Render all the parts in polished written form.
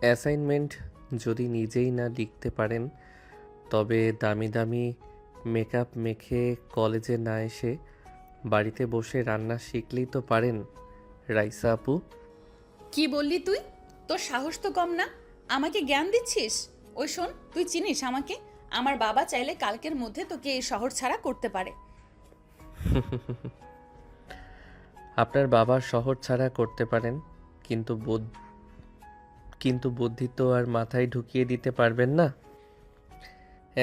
Assignment যদি নিজেই না লিখতে পারেন তবে দামি দামি মেকআপ মেখে কলেজে না এসে বাড়িতে বসে রান্না শিখলেই তো পারেন রাইসা আপু। কি বললি তুই? তোর সাহস তো কম না, আমাকে জ্ঞান দিচ্ছিস? ওই শোন, তুই চিনিস আমাকে? আমার বাবা চাইলে কালকের মধ্যে তোকে এই শহর ছাড়া করতে পারে। আপনার বাবা শহর ছাড়া করতে পারেন, কিন্তু বুদ্ধি তো আর মাথায় ঢুকিয়ে দিতে পারবেন না।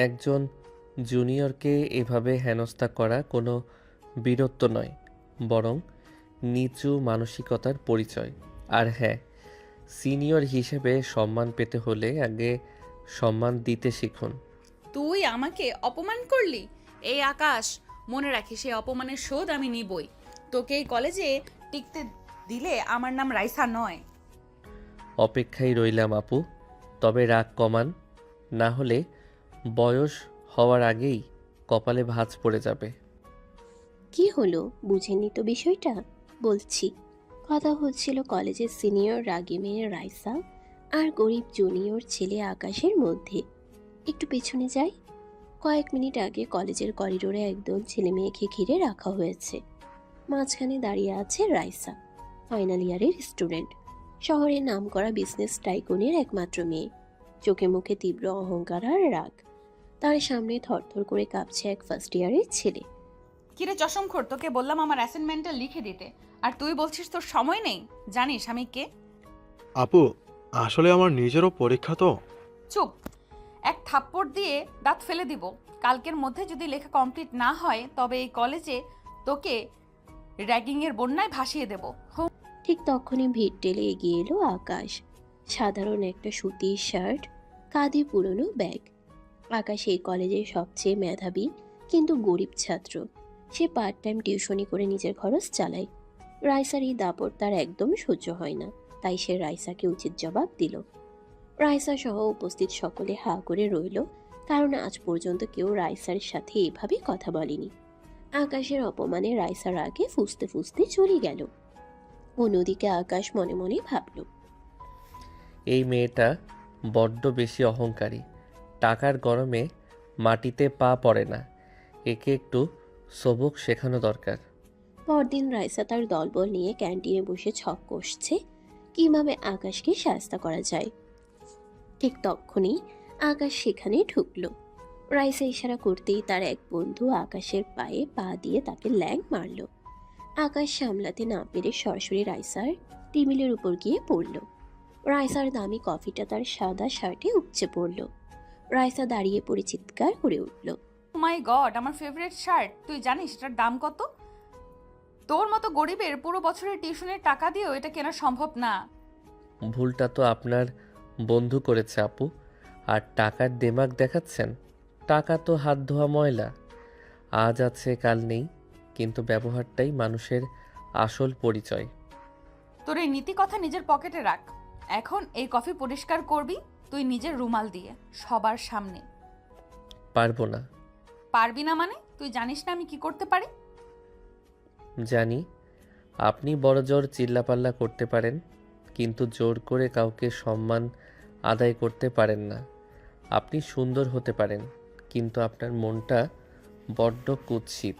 একজন জুনিয়রকে এভাবে হেনস্থা করা কোনো বীরত্ব নয়, বরং নিচু মানসিকতার পরিচয়। আর হ্যাঁ, সিনিয়র হিসেবে সম্মান পেতে হলে আগে সম্মান দিতে শিখুন। তুই আমাকে অপমান করলি? এই আকাশ, মনে রাখিস এই অপমানের শোধ আমি নিবই। তোকে এই কলেজে টিকতে দিলে আমার নাম রাইসা নয়। অপেক্ষায় রইলাম আপু, তবে রাগ কমান, না হলে বয়স হওয়ার আগেই কপালে ভাঁজ পড়ে যাবে। কি হলো, বুঝেননি তো বিষয়টা? বলছি। কথা হচ্ছিল কলেজের সিনিয়র রাগী মেয়ে রাইসা আর গরিব জুনিয়র ছেলে আকাশের মধ্যে। একটু পেছনে যাই। কয়েক মিনিট আগে কলেজের করিডোরে একদল ছেলে মেয়েকে ঘিরে রাখা হয়েছে। মাঝখানে দাঁড়িয়ে আছে রাইসা, ফাইনাল ইয়ারের স্টুডেন্ট, শহরের নামকরা বিজনেস টাইকুনের একমাত্র মেয়ে। চোখে মুখে তীব্র অহংকার আর রাগ। তার সামনে থরথর করে কাঁপছে এক ফার্স্ট ইয়ারের ছেলে। কিরে চশমখোর, তোকে বললাম আমার অ্যাসাইনমেন্টটা লিখে দিতে, আর তুই বলছিস তোর সময় নেই। জানিস আমি কে? আপু, আসলে আমার নিজেরও পরীক্ষা তো। চুপ! এক থাপ্পড় দিয়ে দাঁত ফেলে দিব। কালকের মধ্যে যদি লেখা কমপ্লিট না হয় তবে এই কলেজে তোকে র্যাগিংয়ের বন্যায় ভাসিয়ে দেব। ঠিক তখনই ভিড় টেলে এগিয়ে এলো আকাশ। সাধারণ একটা সুতির শার্ট, কাঁধে পুরনো ব্যাগ। আকাশ এই কলেজের সবচেয়ে মেধাবী কিন্তু গরিব ছাত্র। সে পার্ট টাইম টিউশনি করে নিজের খরচ চালায়। রাইসার এই দাপট তার একদম সহ্য হয় না, তাই সে রাইসাকে উচিত জবাব দিল। রাইসা সহ উপস্থিত সকলে হা করে রইল, কারণ আজ পর্যন্ত কেউ রাইসার সাথে এভাবে কথা বলেনি। আকাশের অপমানে রাইসার আগে ফুঁসতে ফুঁসতে চলে গেল। অন্যদিকে আকাশ মনে মনে ভাবল, এই মেয়েটা বড্ড বেশি অহংকারী, টাকার গরমে মাটিতে পা পড়ে না, একে একটু সবক শেখানো দরকার। পরদিন রাইসা তার দলবল নিয়ে ক্যান্টিনে বসে ছক কষছে কিভাবে আকাশকে শায়েস্তা করা যায়। ঠিক তখনই আকাশ সেখানে ঢুকলো। রাইসা ইশারা করতেই তার এক বন্ধু আকাশের পায়ে পা দিয়ে তাকে ল্যাং মারল। আকাশ সামলাতে না পেরে সরাসরি রাইসার টেবিলের উপর গিয়ে পড়ল। রাইসার দামি কফিটা তার সাদা শার্টে উপচে পড়ল। রাইসা দাঁড়িয়ে পড়ে চিৎকার করে উঠল, মাই গড, আমার ফেভারিট শার্ট! তুই জানিস এটার দাম কত? তোর মতো গরিবের পুরো বছরের টিউশনের টাকা দিয়েও এটা কেনা সম্ভব না। ভুলটা তো আপনার বন্ধু করেছে আপু, আর টাকার দেমাগ দেখাচ্ছেন। টাকা তো হাত ধোয়া ময়লা, আজ আছে কাল নেই, কিন্তু ব্যবহারটাই মানুষের আসল পরিচয়। তোর এই নীতি কথা নিজের পকেটে রাখ। এখন এই কফি পরিষ্কার করবি তুই নিজের রুমাল দিয়ে, সবার সামনে। পারবো না। পারবি না মানে? তুই জানিস না আমি কি করতে পারি? জানি, আপনি বড় জোর চিল্লাপাল্লা করতে পারেন, কিন্তু জোর করে কাউকে সম্মান আদায় করতে পারেন না। আপনি সুন্দর হতে পারেন, কিন্তু আপনার মনটা বড্ড কুৎসিত।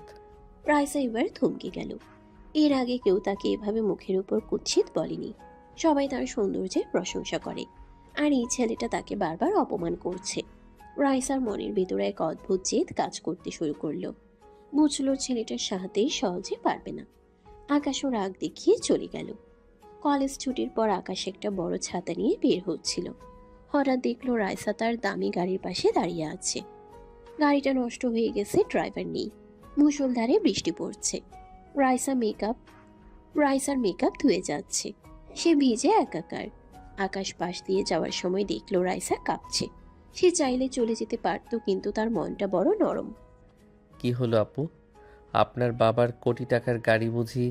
রাইসা এবার থমকে গেল। এর আগে কেউ তাকে এভাবে মুখের উপর কুৎসিত বলেনি। সবাই তার সৌন্দর্যের প্রশংসা করে, আর এই ছেলেটা তাকে বারবার অপমান করছে। রাইসার মনের ভিতরে এক অদ্ভুত জেদ কাজ করতে শুরু করলো। বুঝলো ছেলেটার সাথেই সহজে পারবে না। আকাশও রাগ দেখিয়ে চলে গেল। কলেজ ছুটির পর আকাশ একটা বড় ছাতা নিয়ে বের হচ্ছিল। হঠাৎ দেখলো রাইসা তার দামি গাড়ির পাশে দাঁড়িয়ে আছে। গাড়িটা নষ্ট হয়ে গেছে, ড্রাইভার নেই। মুষলধারে বৃষ্টি পড়ছে। রাইসার মেকআপ ধুয়ে যাচ্ছে। সে ভিজে একাকার। আকাশ পাশ দিয়ে যাওয়ার সময় দেখলো রাইসা কাঁপছে। সে চাইলে চলে যেতে পারত, কিন্তু তার মনটা বড় নরম। কি হলো আপু, আপনার বাবার কোটি টাকার গাড়ি বুঝি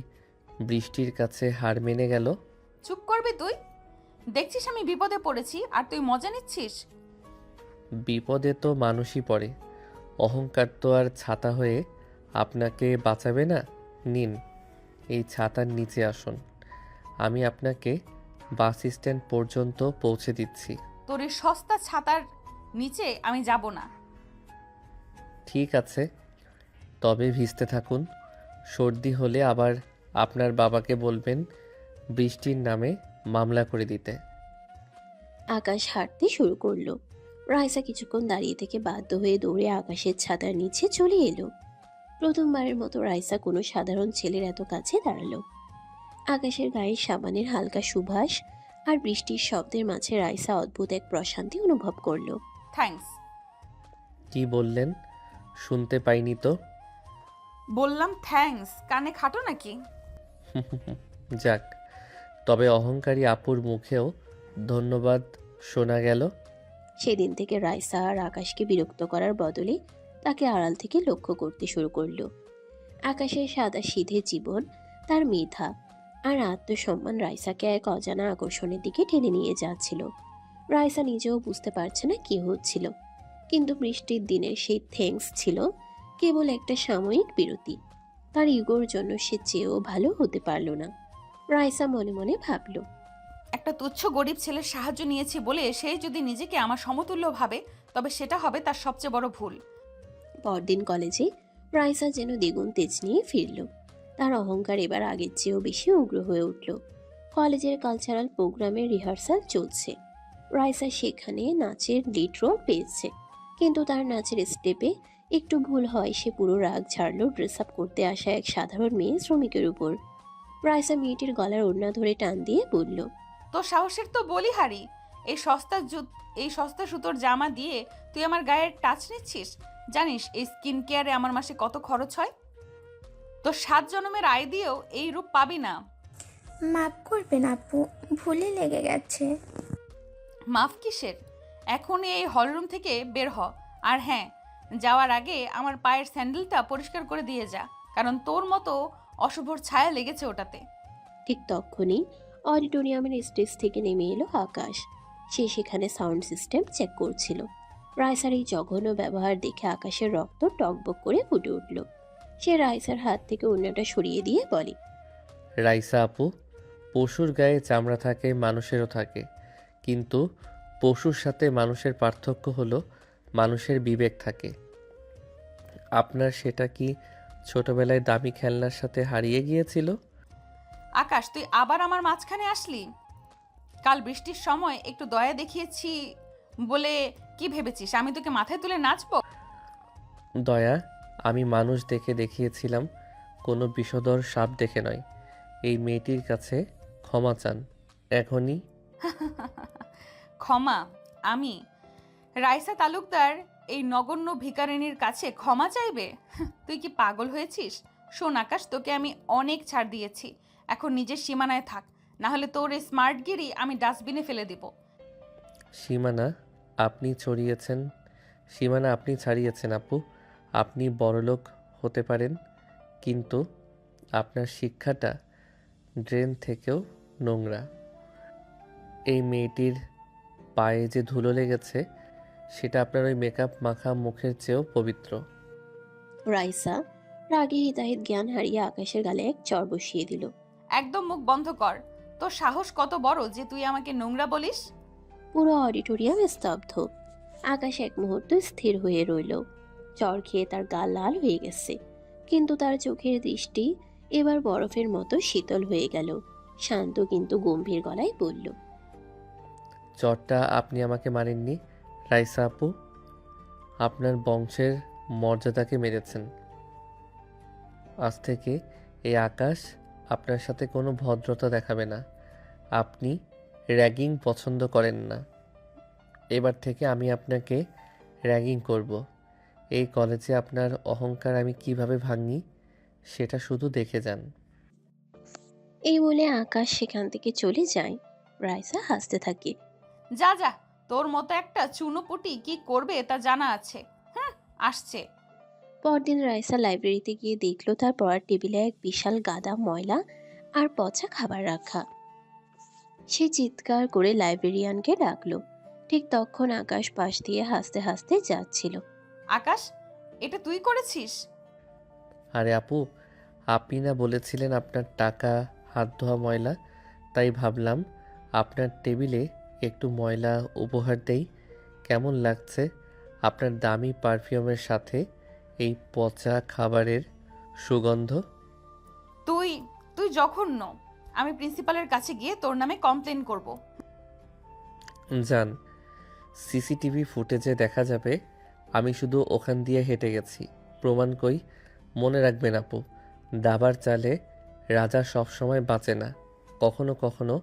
বৃষ্টির কাছে হার মেনে গেল? চুপ করবি তুই? দেখছিস আমি বিপদে পড়েছি আর তুই মজা নিচ্ছিস? বিপদে তো মানুষই পড়ে, অহংকার তো আর ছাতা হয়ে আপনাকে বাঁচাবে না। নিন, এই ছাতার নিচে আসুন, আমি আপনাকে বাস স্ট্যান্ড পর্যন্ত পৌঁছে দিচ্ছি। তোর এই সস্তা ছাতার নিচে আমি যাব না। ঠিক আছে, তবে ভিজতে থাকুন। সর্দি হলে আবার আপনার বাবাকে বলবেন বৃষ্টির নামে মামলা করে দিতে। আকাশ হাঁটতে শুরু করলো। রাইসা কিছুক্ষণ দাঁড়িয়ে থেকে বাধ্য হয়ে দৌড়ে আকাশের ছাতার নিচে চলে এলো। প্রথমবারের মতো রাইসা কোনো সাধারণ ছেলের এত কাছে দাঁড়ালো। আকাশের গায়ে সাবানের হালকা সুবাস আর বৃষ্টির শব্দের মাঝে রাইসা অদ্ভুত এক প্রশান্তি অনুভব করলো। থ্যাঙ্কস। কি বললেন? শুনতে পাইনি তো। বললাম থ্যাঙ্কস, কানে খাটো নাকি? যাক, তবে অহংকারী আপুর মুখেও ধন্যবাদ শোনা গেল। সেদিন থেকে রাইসা আর আকাশকে বিরক্ত করার বদলে তাকে আড়াল থেকে লক্ষ্য করতে শুরু করলো। আকাশের সাদা সিধে জীবন, তার মেধা আর আত্মসম্মান রাইসাকে এক অজানা আকর্ষণের দিকে টেনে নিয়ে যাচ্ছিল। রাইসা নিজেও বুঝতে পারছে না কি হচ্ছিল, কিন্তু বৃষ্টির দিনের সেই থ্যাঙ্কস ছিল কেবল একটা সাময়িক বিরতি। তার ইগোর জন্য সে চেয়েও ভালো হতে পারল না। রাইসা মনে মনে ভাবল, একটা তুচ্ছ গরিব ছেলের সাহায্য নিয়েছি বলে সে যদি নিজেকে আমার সমতুল্য ভাবে, তবে সেটা হবে তার সবচেয়ে বড় ভুল। পরদিন কলেজে রাইসা যেন দ্বিগুণ তেজ নিয়ে ফিরল। তার অহংকার এবার আগের চেয়েও বেশি উগ্র হয়ে উঠল। কলেজের কালচারাল প্রোগ্রামের রিহার্সাল চলছে। রাইসা সেখানে নাচের লিড রোল পেয়েছে, কিন্তু তার নাচের স্টেপে একটু ভুল হয় সে পুরো রাগ ঝাড়ল ড্রেস আপ করতে আসা এক সাধারণ মেয়ে শ্রমিকের উপর। রাইসা মেয়েটির গলার ওড়না ধরে টান দিয়ে বলল, তোর সাহসের তো বলিহারি। এই সস্তা সুতোর জামা দিয়ে তুই আমার গায়ের টাচ নিচ্ছিস? জানিস এই স্কিন কেয়ারে আমার মাসে কত খরচ হয়? তোর 7 জন্মের আয় দিয়েও এই রূপ পাবি না। মাফ করবেন আপু, ভুলে লেগে গেছে। মাফ কিসের? এখনই এই হলরুম থেকে বের হ। আর হ্যাঁ, যাওয়ার আগে আমার পায়ের স্যান্ডেলটা পরিষ্কার করে দিয়ে যা, কারণ তোর মতো অশুভর ছায়া লেগেছে ওটাতে। ঠিক তখনই অডিটোরিয়ামের স্টেজ থেকে নেমে এলো আকাশ। সে সেখানে সাউন্ড সিস্টেম চেক করছিল। রাইসার এই জঘন্য ব্যবহার দেখে আকাশের রক্ত টকবক করে ফুটে উঠল। সে রাইসার হাত থেকে ওড়নাটা সরিয়ে দিয়ে বলে, রাইসা আপু, পশুর গায়ে চামড়া থাকে, মানুষেরও থাকে, কিন্তু পশুর সাথে মানুষের পার্থক্য হলো মানুষের বিবেক থাকে। আপনার সেটা কি ছোটবেলায় দামি খেলনার সাথে হারিয়ে গিয়েছিল? আকাশ, তুই আবার আমার মাঝখানে আসলি? কাল বৃষ্টির সময় একটু দয়া দেখিয়েছি বলে কি ভেবেছিস আমি তোকে মাথায় তুলে নাচবো? দয়া আমি মানুষ দেখে দেখিয়েছিলাম, কোনো বিষধর সাপ দেখে নয়। এই মেয়েটির কাছে ক্ষমা চান এখনই। ক্ষমা? আমি রাইসা তালুকদার এই নগণ্য ভিখারিনীর কাছে ক্ষমা চাইবে? তুই কি পাগল হয়েছিস? শোন আকাশ, তোকে আমি অনেক ছাড় দিয়েছি, এখন নিজের সীমানায় থাক, না হলে তোর এই স্মার্টগিরি আমি ডাস্টবিনে ফেলে দিব। সীমানা আপনি ছাড়িয়েছেন আপু। আপনি বড়লোক হতে পারেন, কিন্তু আপনার শিক্ষাটা ড্রেন থেকেও নোংরা। এই মেয়েটির পায়ে যে ধুলো লেগেছে সেটা আপনার ওই মেকআপ মাখা মুখের চেয়েও পবিত্র। রাইসা রাগে হিতাহিত জ্ঞান হারিয়ে আকাশের গালে এক চড় বসিয়ে দিল। একদম মুখ বন্ধ কর। তোর সাহস কত বড় যে তুই আমাকে নোংরা বলিস? পুরো অডিটোরিয়াম স্তব্ধ। আকাশ এক মুহূর্ত স্থির হয়ে রইল। চড় খেয়ে তার গা লাল হয়ে গেছে, কিন্তু তার চোখের দৃষ্টি এবার বরফের মতো শীতল হয়ে গেল। শান্ত কিন্তু গম্ভীর গলায় বলল, চটটা আপনি আমাকে মারেননি রাইসা আপু, আপনার বংশের মর্যাদাকে মেরেছেন। আজ থেকে এই আকাশ আপনার সাথে কোনো ভদ্রতা দেখাবে না। আপনি র্যাগিং পছন্দ করেন না, এবার থেকে আমি আপনাকে র্যাগিং করব। এই কলেজে আপনার অহংকার আমি কিভাবে ভাঙি সেটা শুধু দেখে যান। এই বলে আকাশ সেখান থেকে চলে যায়। রাইসা হাসতে থাকে। যা যা, তোর মতো একটা চুনোপুটি কি করবে তা জানা আছে। আসছে। পরদিন রাইসা লাইব্রেরিতে গিয়ে দেখলো তার পড়ার টেবিলে এক বিশাল গাদা ময়লা আর পচা খাবার রাখা। সে চিৎকার করে লাইব্রেরিয়ানকে ডাকলো। ঠিক তখন আকাশ পাশ দিয়ে হাসতে হাসতে যাচ্ছিল। আকাশ, এটা তুই করেছিস? আরে আপু, আপনি না বলেছিলেন আপনার টাকা হাত ধোয়া ময়লা, তাই ভাবলাম আপনার টেবিলে একটু ময়লা উপহার দেই, কেমন লাগছে? আপনার দামি পারফিউমের সাথে এই পচা খাবারের সুগন্ধ। তুই তুই জঘন্য। আমি প্রিন্সিপালের কাছে গিয়ে তোর নামে কমপ্লেন করব। যান, সিসিটিভি ফুটেজে দেখা যাবে আমি শুধু ওখান দিয়ে হেঁটে গেছি। প্রমাণ কই? মনে রাখবেন আপু, দাবার চালে রাজা সবসময় বাঁচে না। কখনো কখনো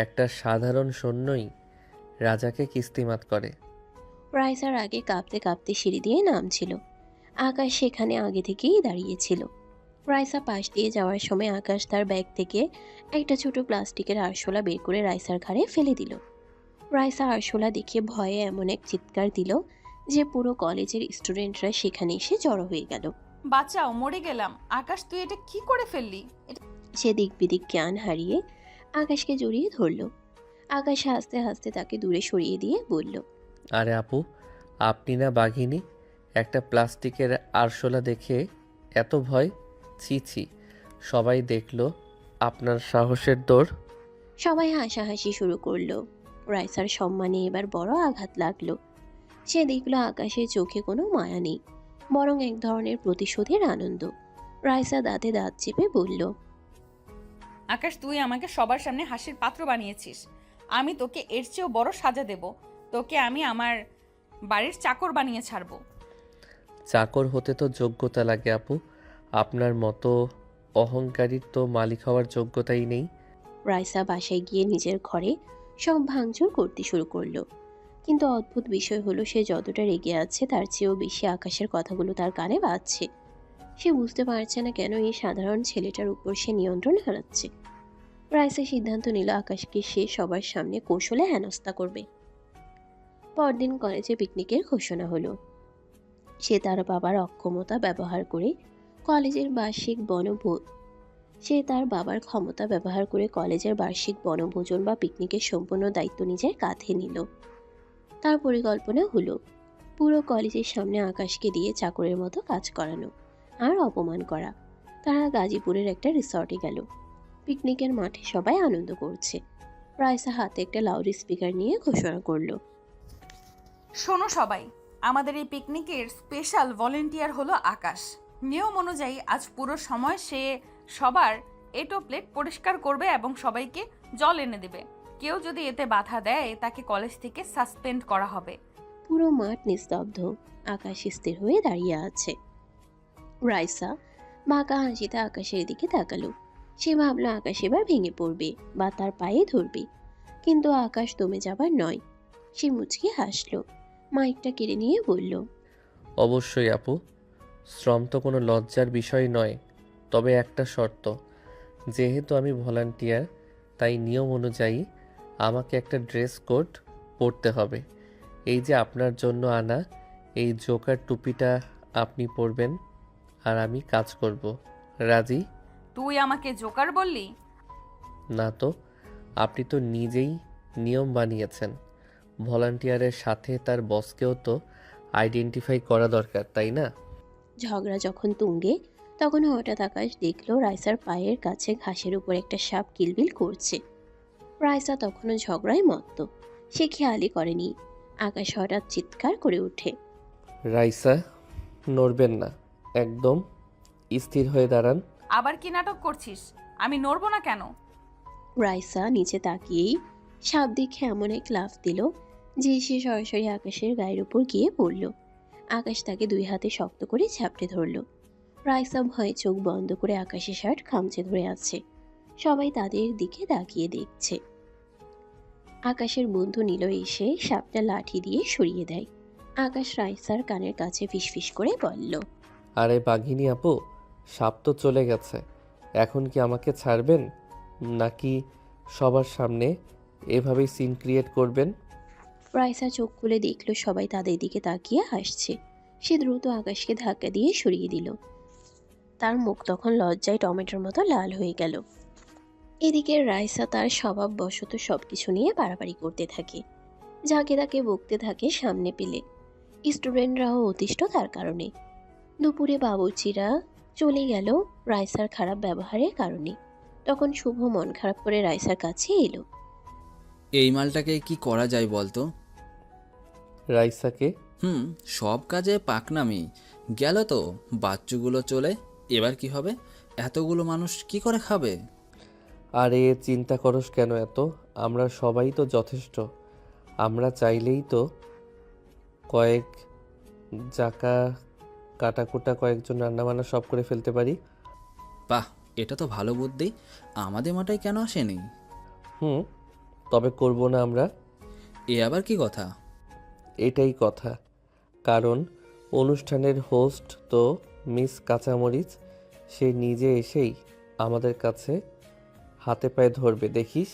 একটা সাধারণ সৈন্যই রাজাকে কিস্তিমাত করে। রাইসার আগে কাঁপতে কাঁপতে সিঁড়ি দিয়ে নামছিল। আকাশ সেখানে আগে থেকেই দাঁড়িয়েছিল। রাইসা পাশ দিয়ে যাওয়ার সময় আকাশ তার ব্যাগ থেকে একটা ছোট প্লাস্টিকের আরশোলা বের করে রাইসার ঘাড়ে ফেলে দিল। রাইসা আরশোলা দেখে ভয়ে এমন এক চিৎকার দিল যে পুরো কলেজের স্টুডেন্টরা সেখানে এসে জড়ো হয়ে গেল। বাঁচাও, মরে গেলাম। আকাশ, তুই এটা কি করে ফেললি? সে দিক বিদিক জ্ঞান হারিয়ে আকাশকে জড়িয়ে ধরল। আকাশ হাসতে হাসতে তাকে দূরে সরিয়ে দিয়ে বলল, আরে আপু, আপনি না বাঘিনী? একটা প্লাস্টিকের আরশোলা দেখে এত ভয়? ছি ছি, সবাই দেখলো আপনার সাহসের দৌড়। সবাই হাসাহাসি শুরু করলো। রাইসার সম্মানে এবার বড় আঘাত লাগলো। সে দেখল আকাশের চোখে কোনো মায়া নেই, বরং এক ধরনের প্রতিশোধের আনন্দ। রাইসা দাঁতে দাঁত চেপে বলল, আকাশ, তুই আমাকে সবার সামনে হাসির পাত্র বানিয়েছিস। আমি তোকে এর চেয়েও বড় সাজা দেব। তোকে আমি আমার বাড়ির চাকর বানিয়ে ছাড়বো। চাকর হতে তো যোগ্যতা লাগে আপু, আপনার মতো অহংকারীর তো মালিক হওয়ার যোগ্যতাই নেই। রাইসা বাসায় গিয়ে নিজের ঘরে সব ভাঙচুর করতে শুরু করলো। কিন্তু অদ্ভুত বিষয় হলো, সে যতটা রেগে আছে তার চেয়েও বেশি আকাশের কথাগুলো তার কানে বাজছে। সে বুঝতে পারছে না কেন এই সাধারণ ছেলেটার উপর সে নিয়ন্ত্রণ হারাচ্ছে। রাইসা সিদ্ধান্ত নিল আকাশকে সে সবার সামনে কৌশলে হেনস্থা করবে। পরদিন কলেজে পিকনিকের ঘোষণা হলো। সে তার বাবার অক্ষমতা ব্যবহার করে কলেজের বার্ষিক বনভোজ সে তার বাবার ক্ষমতা ব্যবহার করে কলেজের বার্ষিক বনভোজন বা পিকনিকের সম্পূর্ণ দায়িত্ব নিজের কাঁধে নিল। তার পরিকল্পনা হলো পুরো কলেজের সামনে আকাশকে দিয়ে চাকরের মতো কাজ করানো আর অপমান করা। তারা গাজীপুরের একটা রিসর্টে গেল। পিকনিকের মাঠে সবাই আনন্দ করছে। রাইসা হাতে একটা লাউড স্পিকার নিয়ে ঘোষণা করলো, শোনো সবাই, আমাদের এই পিকনিকের স্পেশাল ভলেন্টিয়ার হলো আকাশ। নিয়ম অনুযায়ী আজ পুরো সময় সে সবার এটো প্লেট পরিষ্কার করবে এবং সবাইকে জল এনে দেবে। কেউ যদি এতে বাধা দেয় তাকে কলেজ থেকে সাসপেন্ড করা হবে। পুরো মাঠ নিস্তব্ধ। আকাশ স্থির হয়ে দাঁড়িয়ে আছে। রাইসা বাঁকা হাসিতে আকাশের দিকে তাকালো। সে ভাবলো আকাশ এবার ভেঙে পড়বে বা তার পায়ে ধরবে, কিন্তু আকাশ দমে যাবার নয়। সে মুচকি হাসলো, মাইকটা কেড়ে নিয়ে বলল, অবশ্যই আপু, শ্রম তো কোনো লজ্জার বিষয় নয়, তবে একটা শর্ত। যেহেতু আমি ভলান্টিয়ার, তাই নিয়ম অনুযায়ী আমাকে একটা ড্রেস কোড পরতে হবে। এই যে আপনার জন্য আনা এই জোকার টুপিটা আপনি পরবেন আর আমি কাজ করব। রাজি? তুই আমাকে জোকার বললি? না তো, আপনি তো নিজেই নিয়ম বানিয়েছেন। ভলান্টিয়ারের সাথে তার বসকেও তো আইডেন্টিফাই করা দরকার, তাই না? ঝগড়া যখন তুঙ্গে, তখন হঠাৎ আকাশ দেখলো রাইসার পায়ের কাছে ঘাসের উপর একটা সাপ কিলবিল করছে। রাইসা তখনও ঝগড়ায় মত্ত। সে খেয়ালই করেনি। আকাশ হঠাৎ চিৎকার করে ওঠে, রাইসা, নড়বেন না, একদম স্থির হয়ে দাঁড়ান। আবার কি নাটক করছিস? আমি নড়বো না কেন? রাইসা নিচে তাকিয়েই সাপ দেখে এমন এক লাফ দিল যে সে সরাসরি আকাশের গায়ের উপর গিয়ে পড়ল। আকাশ তাকে দুই হাতে শক্ত করে ঝাপটে ধরল। রাইসা ভয়ে চোখ বন্ধ করে আকাশের শার্ট খামচে ধরে আছে। সবাই তাদের দিকে তাকিয়ে দেখছে। আকাশের বন্ধু নীল এসে সাপটা লাঠি দিয়ে সরিয়ে দেয়। আকাশ রাইসার কানের কাছে ফিসফিস করে বলল, আরে বাঘিনী আপু, সাপ তো চলে গেছে, এখন কি আমাকে ছাড়বেন নাকি সবার সামনে এভাবেই সিন ক্রিয়েট করবেন? রাইসা চোখ খুলে দেখলো সবাই তাদের দিকে তাকিয়ে হাসছে। সে দ্রুত আকাশকে ধাক্কা দিয়ে সরিয়ে দিল। তার মুখ তখন লজ্জায় টমেটোর মতো লাল হয়ে গেল। এদিকে রাইসা তার স্বভাব বশত সবকিছু নিয়ে বাড়াবাড়ি করতে থাকে। যাকে তাকে বকতে থাকে সামনে পেলে। স্টুডেন্টরাও অতিষ্ঠ তার কারণে। দুপুরে বাবুর্চিরা চলে গেল রাইসার খারাপ ব্যবহারের কারণে। তখন শুভ মন খারাপ করে রাইসার কাছে এলো। এই মালটাকে কি করা যায় বলতো? রাইসাকে সব কাজে পাকনামি। গেল তো বাচ্চুগুলো চলে, এবার কি হবে? এতগুলো মানুষ কি করে খাবে? আরে চিন্তা করস কেন এত? আমরা সবাই তো যথেষ্ট। আমরা চাইলেই তো কয়েক জাকা কাটাকুটা কয়েকজন রান্নাবান্না সব করে ফেলতে পারি। বাহ, এটা তো ভালো বুদ্ধি। আমাদের মাথায় কেন আসেনি? হুম, তবে করব না আমরা। এ আবার কি কথা? এটাই কথা। কারণ অনুষ্ঠানের হোস্ট তো মিস কাঁচামরিচ, সে নিজে এসেই আমাদের কাছে হাতে পায়ে ধরবে। দেখিস,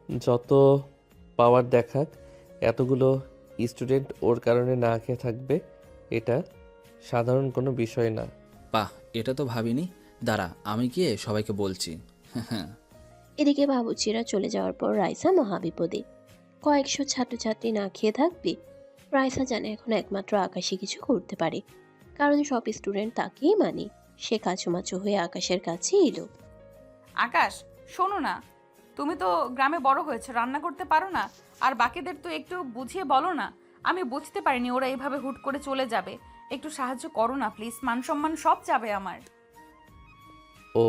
যত পাওয়ার দেখাক, এতগুলো স্টুডেন্ট ওর কারণে না খেয়ে থাকবে, এটা সাধারণ কোনো বিষয় না। বাহ, এটা তো ভাবিনি। দাঁড়া, আমি গিয়ে সবাইকে বলছি। হ্যাঁ। এদিকে বাবুর্চিরা চলে যাওয়ার পর রাইসা মহাবিপদে। কয়েকশো ছাত্রছাত্রী না খেয়ে থাকবে। রাইসা জানে এখন একমাত্র আকাশই কিছু করতে পারে, কারণ সব স্টুডেন্ট তাকেই মানে। সে কাচুমাচু হয়ে আকাশের কাছে এলো। আকাশ, শোনো না, তুমি তো গ্রামে বড় হয়েছে, রান্না করতে পারো না? আর বাকিদের তো একটু বুঝিয়ে বলো না। আমি বুঝতে পারিনি ওরা এইভাবে হুট করে চলে যাবে। একটু সাহায্য করো না প্লিজ, মান সম্মান সব যাবে আমার। ও,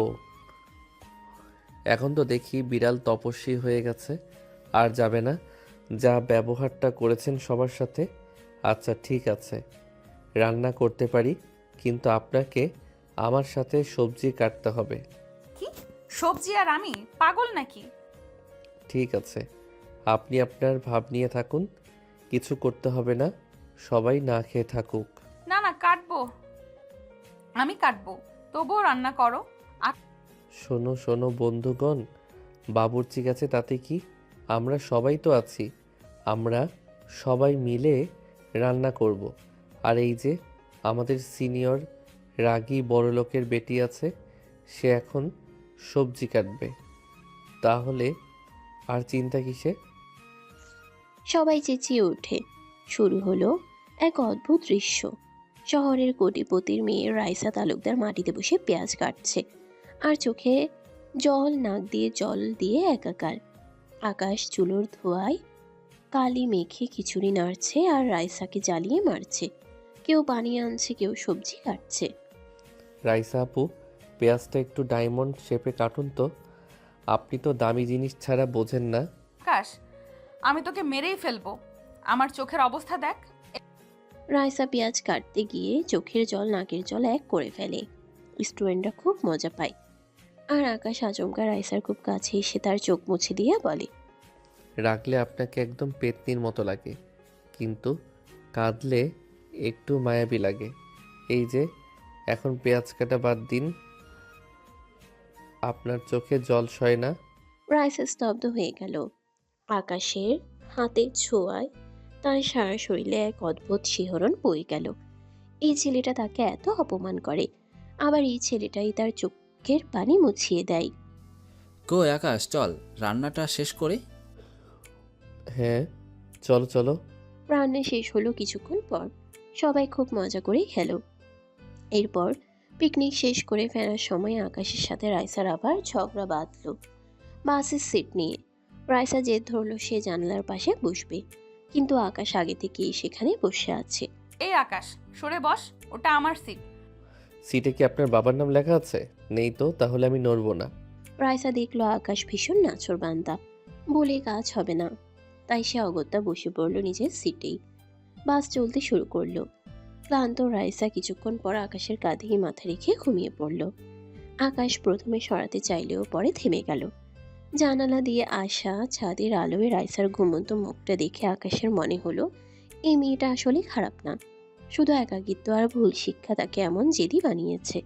এখন তো দেখি বিড়াল তপস্বী হয়ে গেছে, আর যাবে না। যা ব্যবহারটা করেছেন সবার সাথে। আচ্ছা ঠিক আছে, রান্না করতে পারি, কিন্তু আপনাকে আমার সাথে সবজি কাটতে হবে। কি? সবজি আর আমি? পাগল নাকি? ঠিক আছে, আপনি আপনার ভাব নিয়ে থাকুন, কিছু করতে হবে না, সবাই না খেয়ে থাকুক। না না, কাটবো, আমি কাটবো, তবুও রান্না করো। শোনো শোনো বন্ধুগণ, বাবুর্চি গেছে তাতে কি, আমরা সবাই তো আছি। আমরা সবাই মিলে রান্না করব। আর এই যে আমাদের সিনিয়র রাগী বড়লোকের বেটি আছে, সে এখন সবজি কাটবে। তাহলে আর চিন্তা কিসে? সবাই চেঁচিয়ে ওঠে। শুরু হলো এক অদ্ভুত দৃশ্য। শহরের কোটিপতির মেয়ে রাইসা তালুকদার মাটিতে বসে পেঁয়াজ কাটছে, আর চোখে জল, নাক দিয়ে জল দিয়ে একাকার। আকাশ চুলোর ধোঁয়ায় কালি মেখে খিচুড়ি নাড়ছে আর রাইসাকে জ্বালিয়ে মারছে। কেউ পানি আনছে, কেউ সবজি কাটছে। রাইসা আপু, পেঁয়াজটা একটু ডায়মন্ড শেপে কাটুন তো। আপনি তো দামি জিনিস ছাড়া বোঝেন না। আকাশ, আমি তোকে মেরেই ফেলবো, আমার চোখের অবস্থা দেখ। রাইসা পেঁয়াজ কাটতে গিয়ে চোখের জল, নাকের জল এক করে ফেলে। স্টুডেন্টরা খুব মজা পায়। আর আকাশ আচমকা রাইসার খুব কাছে এসে তার চোখ মুছে দিয়ে বলে, রাখলে আপনাকে একদম পেতনির মতো লাগে, কিন্তু কাঁদলে একটু মায়াবী লাগে। এই যে এখন পেঁয়াজ কাটা বাদ দিন, আপনার চোখে জল সয় না। রাইসা স্তব্ধ হয়ে গেল। আকাশের হাতের ছোঁয়ায় তার সারা শরীরে এক অদ্ভুত শিহরণ বয়ে গেল। এই ছেলেটা তাকে এত অপমান করে, আবার এই ছেলেটাই তার চোখের পানি মুছিয়ে দেয়। কই আকাশ, চল রান্নাটা শেষ করে। হ্যাঁ চলো চলো। রান্না শেষ হলো কিছুক্ষণ পর। সবাই খুব মজা করে খেলো। এরপর পিকনিক শেষ করে ফেরার সময় আকাশের সাথে রাইসার আবার ঝগড়া বাঁধলো বাসের সিট নিয়ে। রাইসা জেদ ধরলো সে জানালার পাশে বসবে, কিন্তু আকাশ আগে থেকেই সেখানে বসে আছে। এই আকাশ, সরে বস, ওটা আমার সিট। সিটে কি আপনার বাবার নাম লেখা আছে? নেই তো, তাহলে আমি নড়বো না। রাইসা দেখলো আকাশ ভীষণ নাছোড়বান্দা, বলে কাজ হবে না। তাই সে অগত্যা বসে পড়লো নিজের সিটেই। বাস চলতে শুরু করলো। ক্লান্ত রাইসা কিছুক্ষণ পর আকাশের কাঁধেই মাথা রেখে ঘুমিয়ে পড়ল। আকাশ প্রথমে সরাতে চাইলেও পরে থেমে গেল। জানালা দিয়ে আসা ছাদের আলোয় রাইসার ঘুমন্ত মুখটা দেখে আকাশের মনে হলো এই মেয়েটা আসলে খারাপ না, শুধু একাকিত্ব আর ভুল শিক্ষা তাকে এমন জেদি বানিয়েছে।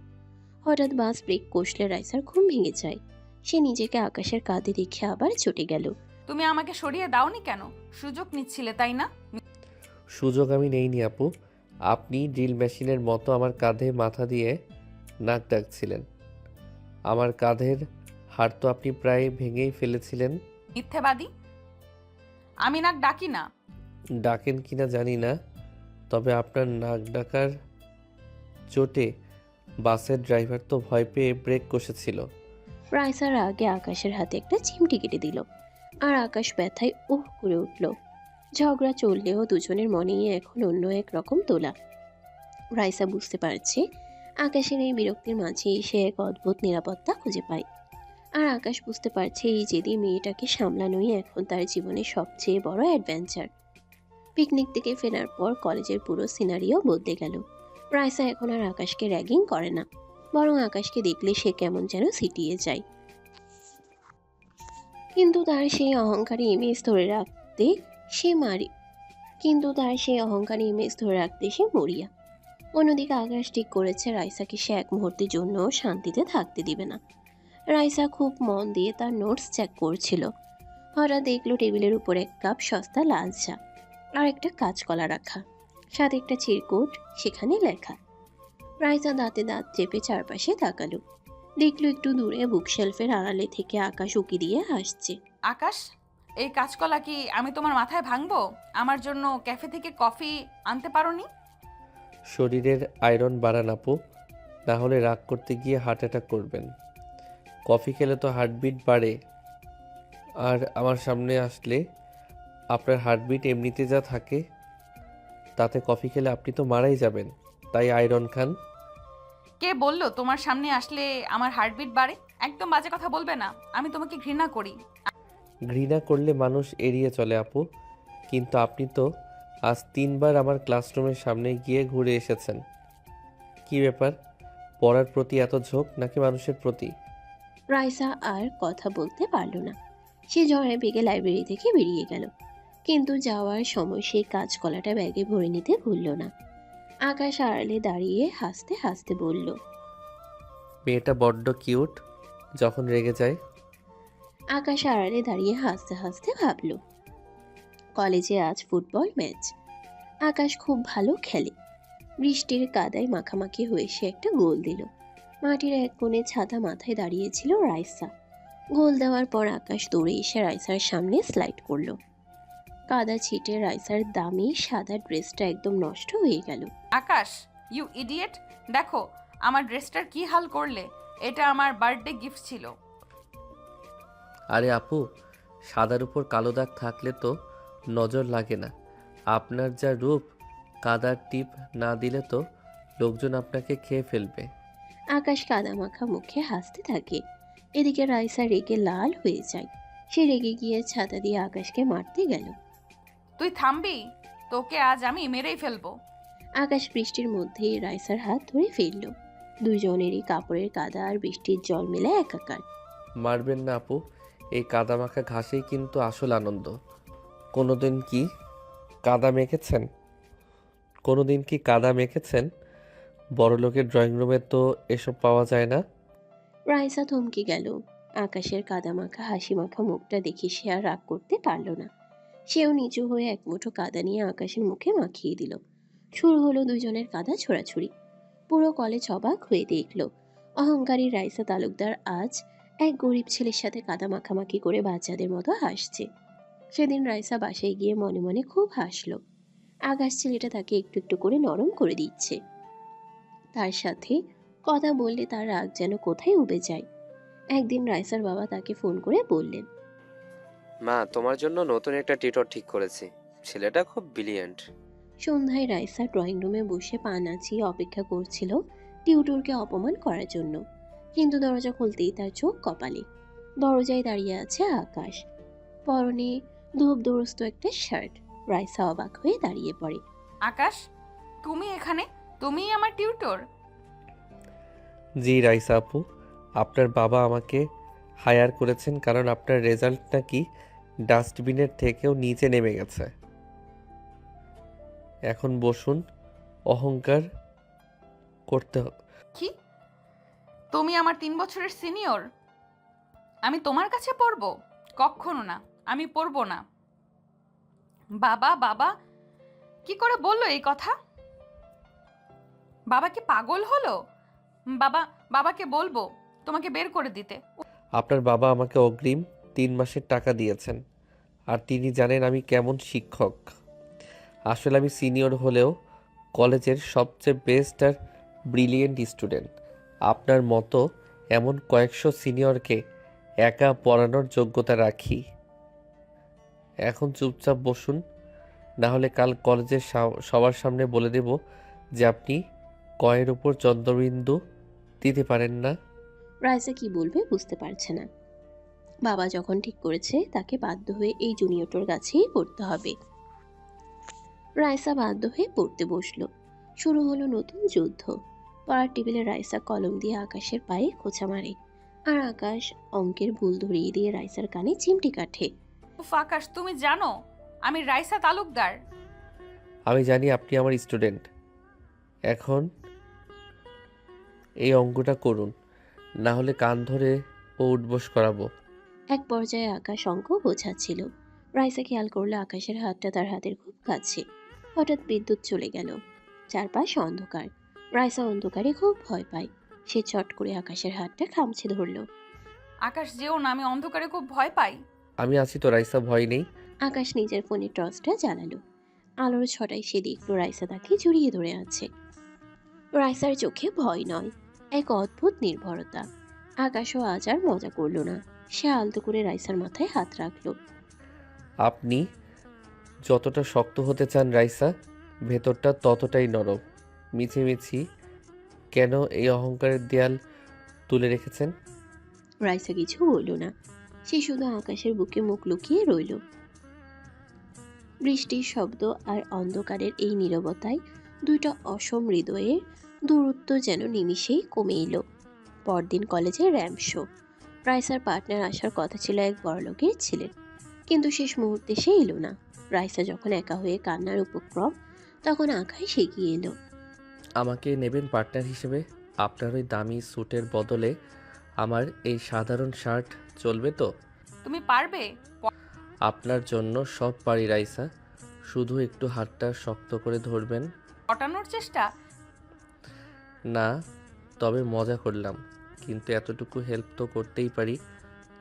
হঠাৎ বাস ব্রেক কষলে রাইসার ঘুম ভেঙে যায়। সে নিজেকে আকাশের কাঁধে রেখে আবার চটে গেল। তুমি আমাকে সরিয়ে দাওনি কেন? সুযোগ নিচ্ছিলে তাই না? সুযোগ আমি নেইনি আপু, আপনি ড্রিল মেশিনের মতো আমার কাঁধে মাথা দিয়ে নাক ডাকছিলেন। আমার কাঁধের হাড় তো আপনি প্রায় ভেঙেই ফেলেছিলেন। মিথ্যেবাদী, আমি নাক ডাকি না। ডাকেন কিনা জানি না, তবে আপনার নাক ডাকার চোটে বাসের ড্রাইভার তো ভয় পেয়ে ব্রেক কষেছিল। রাইসার আগে আকাশের হাতে একটা চিমটি কেটে দিল। আর আকাশ ব্যথায় উহ করে উঠল। ঝগড়া চললেও দুজনের মনেই এখন অন্য এক রকম তোলা। রাইসা বুঝতে পারছে আকাশের এই বিরক্তির মাঝেই সে এক অদ্ভুত নিরাপত্তা খুঁজে পায়। আর আকাশ বুঝতে পারছে এই জেদি মেয়েটাকে সামলানোই এখন তার জীবনের সবচেয়ে বড় অ্যাডভেঞ্চার। পিকনিক থেকে ফেরার পর কলেজের পুরো সিনারিও বদলে গেল। রাইসা এখন আর আকাশকে র্যাগিং করে না, বরং আকাশকে দেখলে সে কেমন যেন সিটিয়ে যায়। কিন্তু তার সেই অহংকারী ইমেজ ধরে রাখতে সে মারি কিন্তু তার সেই অহংকারী ইমেজ ধরে রাখতে সে মরিয়া। অন্যদিকে আকাশ ঠিক করেছে রাইসাকে সে এক মুহূর্তের জন্য শান্তিতে থাকতে দিবে না। রাইসা খুব মন দিয়ে তার নোটস চেক করছিল। হঠাৎ দেখলো টেবিলের উপর এক কাপ সস্তা লাল চা আর একটা কাঁচকলা রাখা, সাথে একটা চিরকুট, সেখানে লেখা। রাইসা দাঁতে দাঁত চেপে চারপাশে তাকালো। দেখলো একটু দূরে বুকশেলফের আড়ালে থেকে আকাশ উকি দিয়ে হাসছে। আকাশ, এই কাঁচকলা কি আমি তোমার মাথায় ভাঙবো? আমার জন্য ক্যাফে থেকে কফি আনতে পারোনি? শরীরের আয়রন বাড়ান আপু, না হলে রাগ করতে গিয়ে হার্ট অ্যাটাক করবেন। কফি খেলে তো হার্টবিট বাড়ে, আর আমার সামনে আসলে আপনার হার্টবিট এমনিতে যা থাকে তাতে কফি খেলে আপনি তো মারাই যাবেন, তাই আয়রন খান। কে বললো তোমার সামনে আসলে আমার হার্টবিট বাড়ে? একদম বাজে কথা বলবে না, আমি তোমাকে ঘৃণা করি। ঘৃণা করলে মানুষ এড়িয়ে চলে আপু, কিন্তু আপনি তো আজ 3বার আমার ক্লাসরুমের সামনে গিয়ে ঘুরে এসেছেন। কি ব্যাপার, পড়ার প্রতি এত ঝোঁক নাকি মানুষের প্রতি? রাইসা আর কথা বলতে পারল না। সে ঝড়ে বেগে লাইব্রেরি থেকে বেরিয়ে গেল, কিন্তু যাওয়ার সময় সেই কাঁচকলাটা ব্যাগে ভরে নিতে ভুলল না। আকাশ আড়ালে দাঁড়িয়ে হাসতে হাসতে বলল। মেয়েটা বড্ড কিউট, যখন রেগে যায়। আকাশ আড়ালে দাঁড়িয়ে হাসতে হাসতে ভাবল, কলেজে আজ ফুটবল ম্যাচ। আকাশ খুব ভালো খেলে। বৃষ্টির কাদায় মাখামাখি হয়ে সে একটা গোল দিল। মাটির এক কোণে ছাতা মাথায় দাঁড়িয়েছিল রাইসা। গোল দেওয়ার পর আকাশ দৌড়ে এসে রাইসার সামনে স্লাইড করলো। কাদা ছিটে রাইসার দামি সাদা ড্রেসটা একদম নষ্ট হয়ে গেল। আকাশ, ইউ ইডিয়েট, দেখো আমার ড্রেসটার কি হাল করলে। এটা আমার বার্থডে গিফট ছিল। আরে আপু, সাদার উপর কালো দাগ থাকলে তো নজর লাগে না। আপনার যা রূপ, কাদার টিপ না দিলে তো লোকজন আপনাকে খেয়ে ফেলবে। আকাশ কাদা মাখা মুখে হাসতে থাকে। এদিকে রাইসা রেগে লাল হয়ে যায়। সে রেগে গিয়ে ছাতা দিয়ে আকাশকে মারতে গেল। তুই থামবি? তোকে আজ আমি মেরেই ফেলবো। আকাশ বৃষ্টির মধ্যেই রাইসার হাত ধরে ফেলল। দুজনেরই কাপড়ের কাদা আর বৃষ্টির জল মিলে একাকার। মারবেন না আপু, এই কাদামাখা ঘাসেই কিন্তু আসল আনন্দ। কোনোদিন কি কাদা মেখেছেন? কোনোদিন কি কাদা মেখেছেন? বড়লোকের ড্রয়িং রুমে তো এসব পাওয়া যায় না। রাইসা থমকে গেল। আকাশের কাদা মাখা হাসি মাখা মুখটা দেখে সে আর রাগ করতে পারল না। সেও নিচু হয়ে এক মুঠো কাদা নিয়ে আকাশের মুখে মাখিয়ে দিল। শুরু হলো দুজনের কাদা ছোড়াছুড়ি। পুরো কলেজ অবাক হয়ে দেখল অহংকারী রাইসা তালুকদার আজ এক গরিব ছেলের সাথে কাদা মাখামাখি করে বাচ্চাদের মতো হাসছে। সেদিন রাইসা বাসায় গিয়ে মনে মনে খুব হাসলো। আকাশ ছেলেটা তাকে একটু একটু করে নরম করে দিচ্ছে। তার সাথে কথা বললে তার রাগ যেন কোথায় উবে যায়। একদিন রাইসার বাবা তাকে ফোন করে বললেন, মা, তোমার জন্য নতুন একটা টিউটর ঠিক করেছি। ছেলেটা খুব ব্রিলিয়েন্ট। সন্ধ্যায় রাইসা ড্রয়িং রুমে বসে পা নাচিয়ে অপেক্ষা করছিল টিউটরকে অপমান করার জন্য। কিন্তু দরজা খুলতেই তার চোখ কপালে। দরজায় দাঁড়িয়ে আছে আকাশ, পরনে ধূপ দরস্ত একটা শার্ট। রাইসা অবাক হয়ে দাঁড়িয়ে পড়ে। আকাশ, তুমি এখানে? তুমিই আমার টিউটর? জি রাইসা আপু, আপনার বাবা আমাকে হায়ার করেছেন কারণ আপনার রেজাল্ট নাকি ডাস্টবিনের থেকেও নিচে নেমে গেছে। এখন বসুন, অহংকার করতে কি? তুমি আমার 3 বছরের সিনিয়র? আমি তোমার কাছে পড়বো? কখনো না, আমি পড়বো না। বাবা, বাবা কি করে বললো এই কথা? বাবা কি পাগল হলো? বাবাকে বলবো তোমাকে বের করে দিতে। আপনার বাবা আমাকে অগ্রিম 3 মাসের টাকা দিয়েছেন, আর তিনি জানেন আমি কেমন শিক্ষক। আসলে আমি সিনিয়র হলেও কলেজের সবচেয়ে বেস্ট আর ব্রিলিয়েন্ট স্টুডেন্ট। আপনার মতো এমন কয়েকশো সিনিয়রকে একা পড়ানোর যোগ্যতা রাখি। এখন চুপচাপ বসুন, না হলে কাল কলেজের সবার সামনে বলে দেব যে আপনি কয়ের উপর চন্দ্রবিন্দু দিতে পারেন না। রাইসা কি বলবে বুঝতে পারছে না। বাবা যখন ঠিক করেছে তাকে বাধ্য হয়ে এই জুনিয়রটার কাছেই পড়তে হবে। রাইসা বাধ্য হয়ে পড়তে বসলো। শুরু হলো নতুন যুদ্ধ। পড়ার টেবিলে রাইসা কলম দিয়ে আকাশের পায়ে খোঁচা মারে, আর আকাশ অঙ্কের ভুল ধরিয়ে দিয়ে রাইসার কানে চিমটি কাটে। উফ, আকাশ, তুমি জানো আমি রাইসা তালুকদার? আমি জানি আপনি আমার স্টুডেন্ট। এখন এই অঙ্কটা করুন, না হলে কান ধরে ও উঠবোস করাবো। এক পর্যায়ে আকাশ অঙ্ক বোঝাচ্ছিল। রাইসা খেয়াল করলো আকাশের হাতটা তার হাতের খুব কাছে। হঠাৎ বিদ্যুৎ চলে গেল। চারপাশ অন্ধকার। রাইসা অন্ধকারে খুব ভয় পায়। সে চট করে আকাশের হাতটা খামচে ধরল। আকাশ, যেও না, আমি অন্ধকারে খুব ভয় পাই। আমি আছি তো রাইসা, ভয় নেই। আকাশ নিজের ফোনের টর্চটা জ্বালালো। আলোর ছটায় সে দেখলো রাইসা তাকে জড়িয়ে ধরে আছে। রাইসার চোখে ভয় নয়, এক অদ্ভুত নির্ভরতা। আকাশও আজ আর মজা করলো না। সে আলতো করে রাইসার মাথায় হাত রাখলো। আপনি যতটা শক্ত হতে চান রাইসা, ভেতরটা ততটাই নরম। মিছিমিছি কেন এই অহংকারের দেয়াল তুলে রেখেছেন? রাইসা কিছু বলল না। সে শুধু আকাশের বুকে মুখ লুকিয়ে রইল। বৃষ্টির শব্দ আর অন্ধকারের এই নীরবতায় দুইটা অসম হৃদয়ের দূরত্ব যেন নিমিষেই কমে এলো। পরদিন কলেজে র্যাম্প শো। রাইসার পার্টনার আসার কথা ছিল এক বড়লোকের ছেলে, কিন্তু শেষ মুহূর্তে সে এলো না। রাইসা যখন একা হয়ে কান্নার উপক্রম, তখন আকাশ এগিয়ে এলো। আমাকে নেবেন পার্টনার হিসেবে? আপনার ওই দামি স্যুটের বদলে আমার এই সাধারণ শার্ট চলবে তো? তুমি পারবে? আপনার জন্য সব পারি রাইসা, শুধু একটু হাতটা শক্ত করে ধরবেন। পটানোর চেষ্টা? না, তবে মজা করলাম, কিন্তু এতটুকু হেল্প তো করতেই পারি,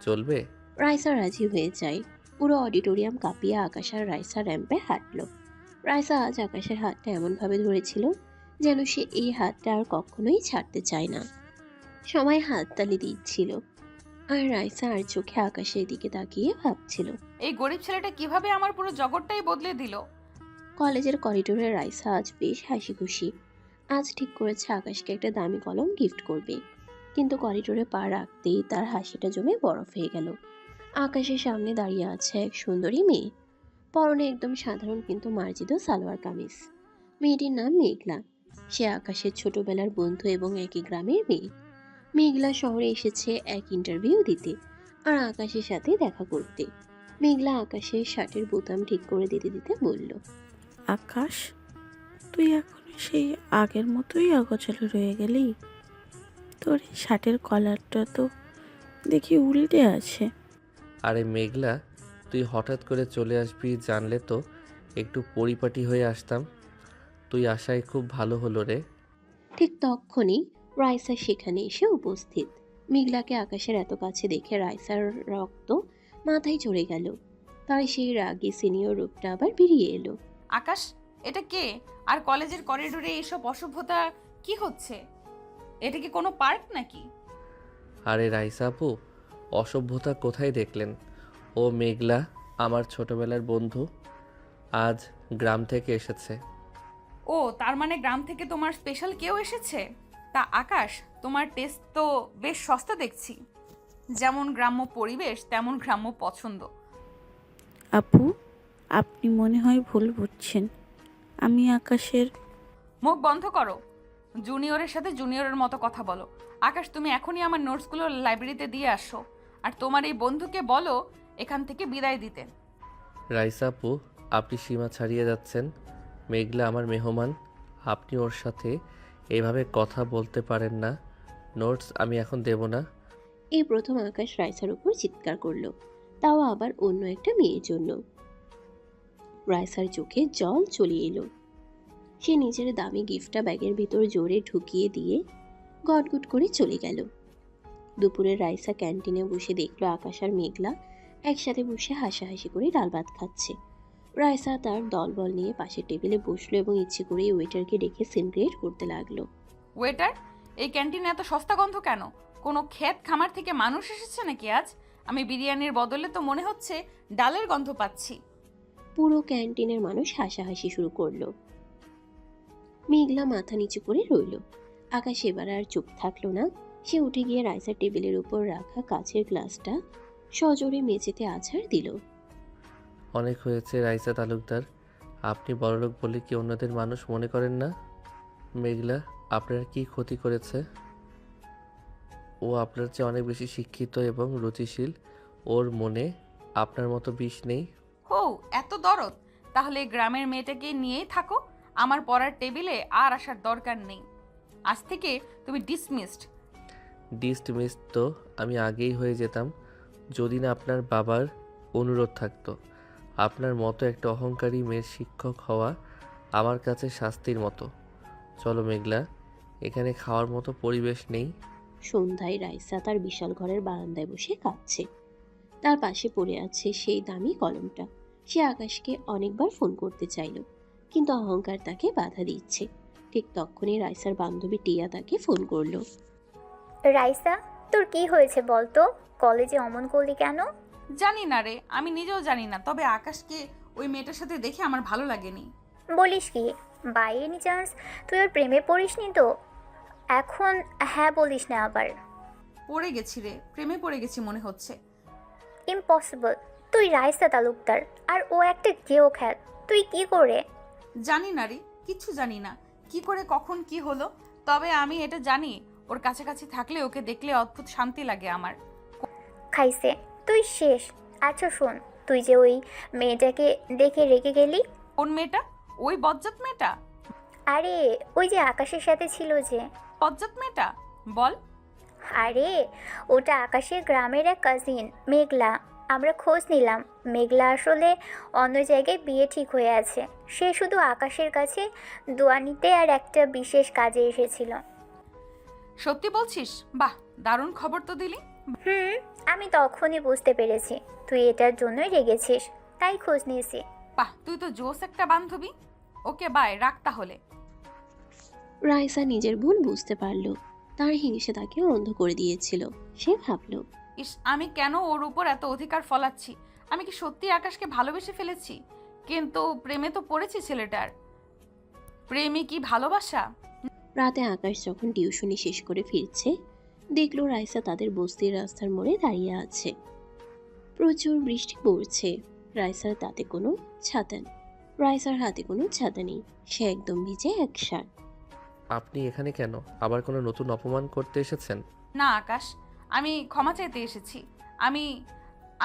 চলবে? রাইসা রাজি হয়ে যায়। পুরো অডিটোরিয়াম কাঁপিয়ে আকাশ আর রাইসা র্যাম্পে হাঁটলো। রাইসা আজ আকাশের হাতটা এমনভাবে ধরেছিল যেন সে এই হাতটা আর কখনোই ছাড়তে চায় না। সবাই হাততালি দিচ্ছিল, আর রাইসা আর চোখে আকাশের দিকে তাকিয়ে ভাবছিল। এই গরিব ছেলেটা কিভাবে আমার পুরো জগৎটাই বদলে দিল। কলেজের করিডোরে রাইসা আজ বেশ হাসি খুশি। আজ ঠিক করেছে আকাশকে একটা দামি কলম গিফট করবে। কিন্তু করিডোরে পা রাখতেই তার হাসিটা জমে বরফ হয়ে গেল। আকাশের সামনে দাঁড়িয়ে আছে এক সুন্দরী মেয়ে, পরনে একদম সাধারণ কিন্তু মার্জিত সালোয়ার কামিজ। মেয়েটির নাম মেঘলা। সে আকাশের ছোটবেলার বন্ধু এবং একই গ্রামের মেয়ে। মেঘলা শহরে এসেছে এক ইন্টারভিউ দিতে, আর আকাশের সাথে দেখা করতে। মেঘলা আকাশের শার্টের বোতাম ঠিক করে দিতে দিতে বলল, আকাশ, তুই এখন সেই আগের মতোই অগোছালো রয়ে গেলি। তোর এই শার্টের কলারটা তো দেখি উল্টে আছে। আরে মেঘলা, তুই হঠাৎ করে চলে আসবি জানলে তো একটু পরিপাটি হয়ে আসতাম। তুই আসায় খুব ভালো হলো রে। ঠিক তখনই রাইসা সেখানে এসে উপস্থিত। মেঘলাকে আকাশের এত কাছে দেখে রাইসার রক্ত মাথায় চড়ে গেল। তার সেই রাগী সিনিয়র রূপটা আবার বেরিয়ে এলো। আকাশ, এটা কে? আর কলেজের করিডোরে এইসব অসভ্যতা কি হচ্ছে? এটা কি কোনো পার্ক নাকি? আরে রাইসা আপু, অসভ্যতা কোথায় দেখলেন? ও মেঘলা আমার ছোটবেলার বন্ধু, আজ গ্রাম থেকে এসেছে। ও, তার মানে গ্রাম থেকে তোমার স্পেশাল কেউ এসেছে? তা আকাশ, তোমার টেস্ট তো বেশ সস্তা দেখছি। যেমন গ্রাম্য পরিবেশ তেমন গ্রাম্য পছন্দ। আপু, আপনি মনে হয় ভুল বুঝছেন। আমি আকাশের... মুখ বন্ধ করো। জুনিয়রের সাথে জুনিয়রের মতো কথা বলো। আকাশ, তুমি এখনই আমার নোটসগুলো লাইব্রেরিতে দিয়ে আসো, আর তোমার এই বন্ধুকে বলো এখান থেকে বিদায় দিতে। রাইসা আপু, আপনি সীমা ছাড়িয়ে যাচ্ছেন। মেঘলা আমার মেহমান, আপনি ওর সাথে এইভাবে কথা বলতে পারেন না। নোটস আমি এখন দেব না। এই প্রথম আকাশ রাইসার উপর চিৎকার করলো, তাও আবার অন্য একটা মেয়ের জন্য। রাইসার চোখে জল চলে এলো। সে নিজের দামি গিফটটা ব্যাগের ভিতর জোরে ঢুকিয়ে দিয়ে গটগট করে চলে গেল। দুপুরে রাইসা ক্যান্টিনে বসে দেখলো আকাশ আর মেঘলা একসাথে বসে হাসাহাসি করে ডাল ভাত খাচ্ছে। রাইসা তার দলবল নিয়ে পাশের টেবিলে বসলো এবং ইচ্ছে করে ওয়েটারকে ডেকে সিন ক্রিয়েট করতে লাগলো। ওয়েটার, এই ক্যান্টিনে এত সস্তা গন্ধ কেন? কোনো ক্ষেত খামার থেকে মানুষ এসেছে নাকি আজ? আমি বিরিয়ানির বদলে তো মনে হচ্ছে ডালের গন্ধ পাচ্ছি। পুরো ক্যান্টিনের মানুষ হাসাহাসি শুরু করলো। মেঘলা মাথা নিচু করে রইল। আকাশ এবার আর চুপ থাকলো না। সে উঠে গিয়ে রাইসার টেবিলের উপর রাখা কাচের গ্লাসটা সজোরে মেঝেতে আছাড় দিল। অনেক হয়েছে রাইসা তালুকদার, আপনি বড়লোক বলে কি অন্যদের মানুষ মনে করেন না? মেঘলা আপনার কি ক্ষতি করেছে? ও আপনার চেয়ে অনেক বেশি শিক্ষিত এবং রুচিশীল। ওর মনে আপনার মতো বিষ নেই। হো, এত দরদ? তাহলে গ্রামের মেয়েটাকে নিয়েই থাকো। আমার পড়ার টেবিলে আর আসার দরকার নেই। আজ থেকে তুমি ডিসমিসড। ডিসমিস তো আমি আগেই হয়ে যেতাম যদি না আপনার বাবার অনুরোধ থাকতো। আপনার মতো একটা অহংকারী মেয়ের শিক্ষক হওয়া আমার কাছে শাস্তির মতো। চলো মেঘলা, এখানে খাওয়ার মতো পরিবেশ নেই। সন্ধ্যায় রাইসা তার বিশাল ঘরের বারান্দায় বসে কাঁদছে। তার পাশে পড়ে আছে সেই দামি কলমটা। সে আকাশকে অনেকবার ফোন করতে চাইল, কিন্তু অহংকার তাকে বাধা দিচ্ছে। ঠিক তখনই রাইসার বান্ধবী টিয়া তাকে ফোন করলো। রাইসা, তোর কি হয়েছে বলতো? কলেজে অমন করলি কেন? জানি না রে, আমি নিজেও জানি না। তবে আকাশকে ওই মেয়েটার সাথে দেখে আমার ভালো লাগেনি। বলিস কি? বাই এনি চান্স তুই ওর প্রেমে পড়িসনি তো? এখন হ্যাঁ বলিস না আবার। পড়ে গেছি রে, প্রেমে পড়ে গেছি মনে হচ্ছে। ইম্পসিবল। তুই রাইসা তালুকদার আর ও একটা গেও খ্যাত। তুই কি করে? জানি না রে, কিচ্ছু জানি না কি করে কখন কি হলো। তবে আমি এটা জানি, ওর কাছাকাছি থাকলে ওকে দেখলে অদ্ভুত শান্তি লাগে আমার। খাইছে, তুই শেষ। আচ্ছা শোন, তুই যে ওই মেয়েটাকে দেখে রেগে গেলি। কোন মেয়েটা? ওই বজ্জাত মেয়েটা? আরে ওই যে আকাশের সাথে ছিল যে। বজ্জাত মেয়েটা? বল। আরে ওটা আকাশের গ্রামের এক কাজিন, মেঘলা। আমরা খোঁজ নিলাম, মেঘলা আসলে অন্য জায়গায় বিয়ে ঠিক হয়ে আছে। সে শুধু আকাশের কাছে দোয়া নিতে আর একটা বিশেষ কাজে এসেছিল। সত্যি বলছিস? বাহ, দারুণ খবর তো দিলি। আমি তখনই বুঝতে পেরেছি তুই এটার জন্যই রেগেছিস, তাই খোঁজ নিয়েছি। বাহ, তুই তো জোস একটা বান্ধবী। ওকে বাই, রাখ তাহলে। রাইসা নিজের ভুল বুঝতে পারল। তার হিংসে তাকে অন্ধ করে দিয়েছিল। সে ভাবল, ইস, আমি কেন ওর উপর এত অধিকার ফলাচ্ছি? আমি কি সত্যি আকাশকে ভালোবেসে ফেলেছি? কিন্তু প্রেমে তো পড়েছি ছেলেটার। প্রেমে কি ভালোবাসা? রাতে আকাশ যখন টিউশনি শেষ করে ফিরছে, দেখল রাইসা তাদের বস্তির রাস্তার মোড়ে দাঁড়িয়ে আছে। প্রচুর বৃষ্টি পড়ছে। রাইসার হাতে কোনো ছাতা নেই। সে একদম ভিজে এক শার্ট। আপনি এখানে কেন? আবার কোনো নতুন অপমান করতে এসেছেন? না আকাশ, আমি ক্ষমা চাইতে এসেছি। আমি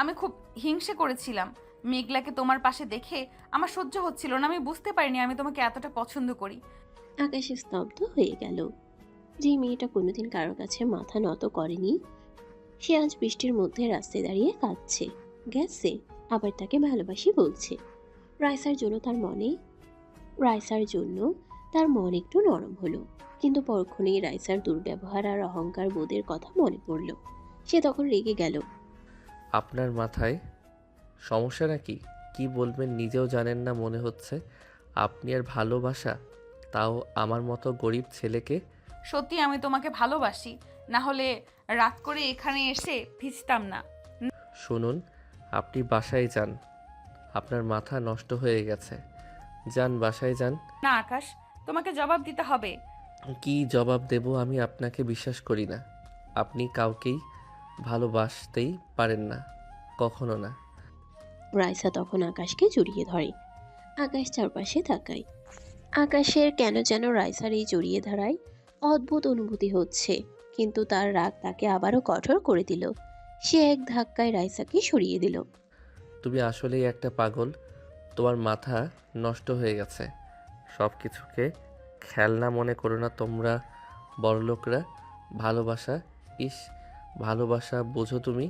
আমি খুব হিংসে করেছিলাম। মেঘলাকে তোমার পাশে দেখে আমার সহ্য হচ্ছিল না। আমি বুঝতে পারিনি আমি তোমাকে এতটা পছন্দ করি। আকাশে স্তব্ধ হয়ে গেল। যে মেয়েটা কোনোদিন কারোর কাছে মাথা নত করেনি, সে আজ বৃষ্টির মধ্যে রাস্তায় দাঁড়িয়ে কাঁদছে। গেছে, আবার তাকে ভালোবাসি বলছে। রাইসার জন্য তার মন একটু নরম হলো, কিন্তু পরক্ষণেই রাইসার দুর্ব্যবহার আর অহংকার বোধের কথা মনে পড়ল। সে তখন রেগে গেল। আপনার মাথায় সমস্যা নাকি? কি বলবেন নিজেও জানেন না মনে হচ্ছে। আপনি আর ভালোবাসা, তাও আমার মতো গরিব ছেলেকে। সত্যি আমি তোমাকে ভালোবাসি, না হলে রাত করে এখানে এসে ভিজতাম না। শুনুন, আপনি বাসায় যান। আপনার মাথা নষ্ট হয়ে গেছে। যান, বাসায় যান। না আকাশ, তোমাকে জবাব দিতে হবে। কি জবাব দেব? আমি আপনাকে বিশ্বাস করি না। আপনি কাউকেই ভালোবাসতেই পারেন না, কখনো না। রাইসা তখন আকাশকে জড়িয়ে ধরে। আকাশ চারপাশে তাকায়। আকাশের কেন যেন রাইসার এই জড়িয়ে ধরায় অদ্ভুত অনুভূতি হচ্ছে, কিন্তু তার রাগ তাকে আবারও কঠোর করে দিল। সে এক ধাক্কায় রাইসাকে সরিয়ে দিল। তুমি আসলেই একটা পাগল। তোমার মাথা নষ্ট হয়ে গেছে। সব কিছুকে খেলনা মনে করো না তোমরা বড়লোকরা। ভালোবাসা, ইস, ভালোবাসা বোঝো তুমি?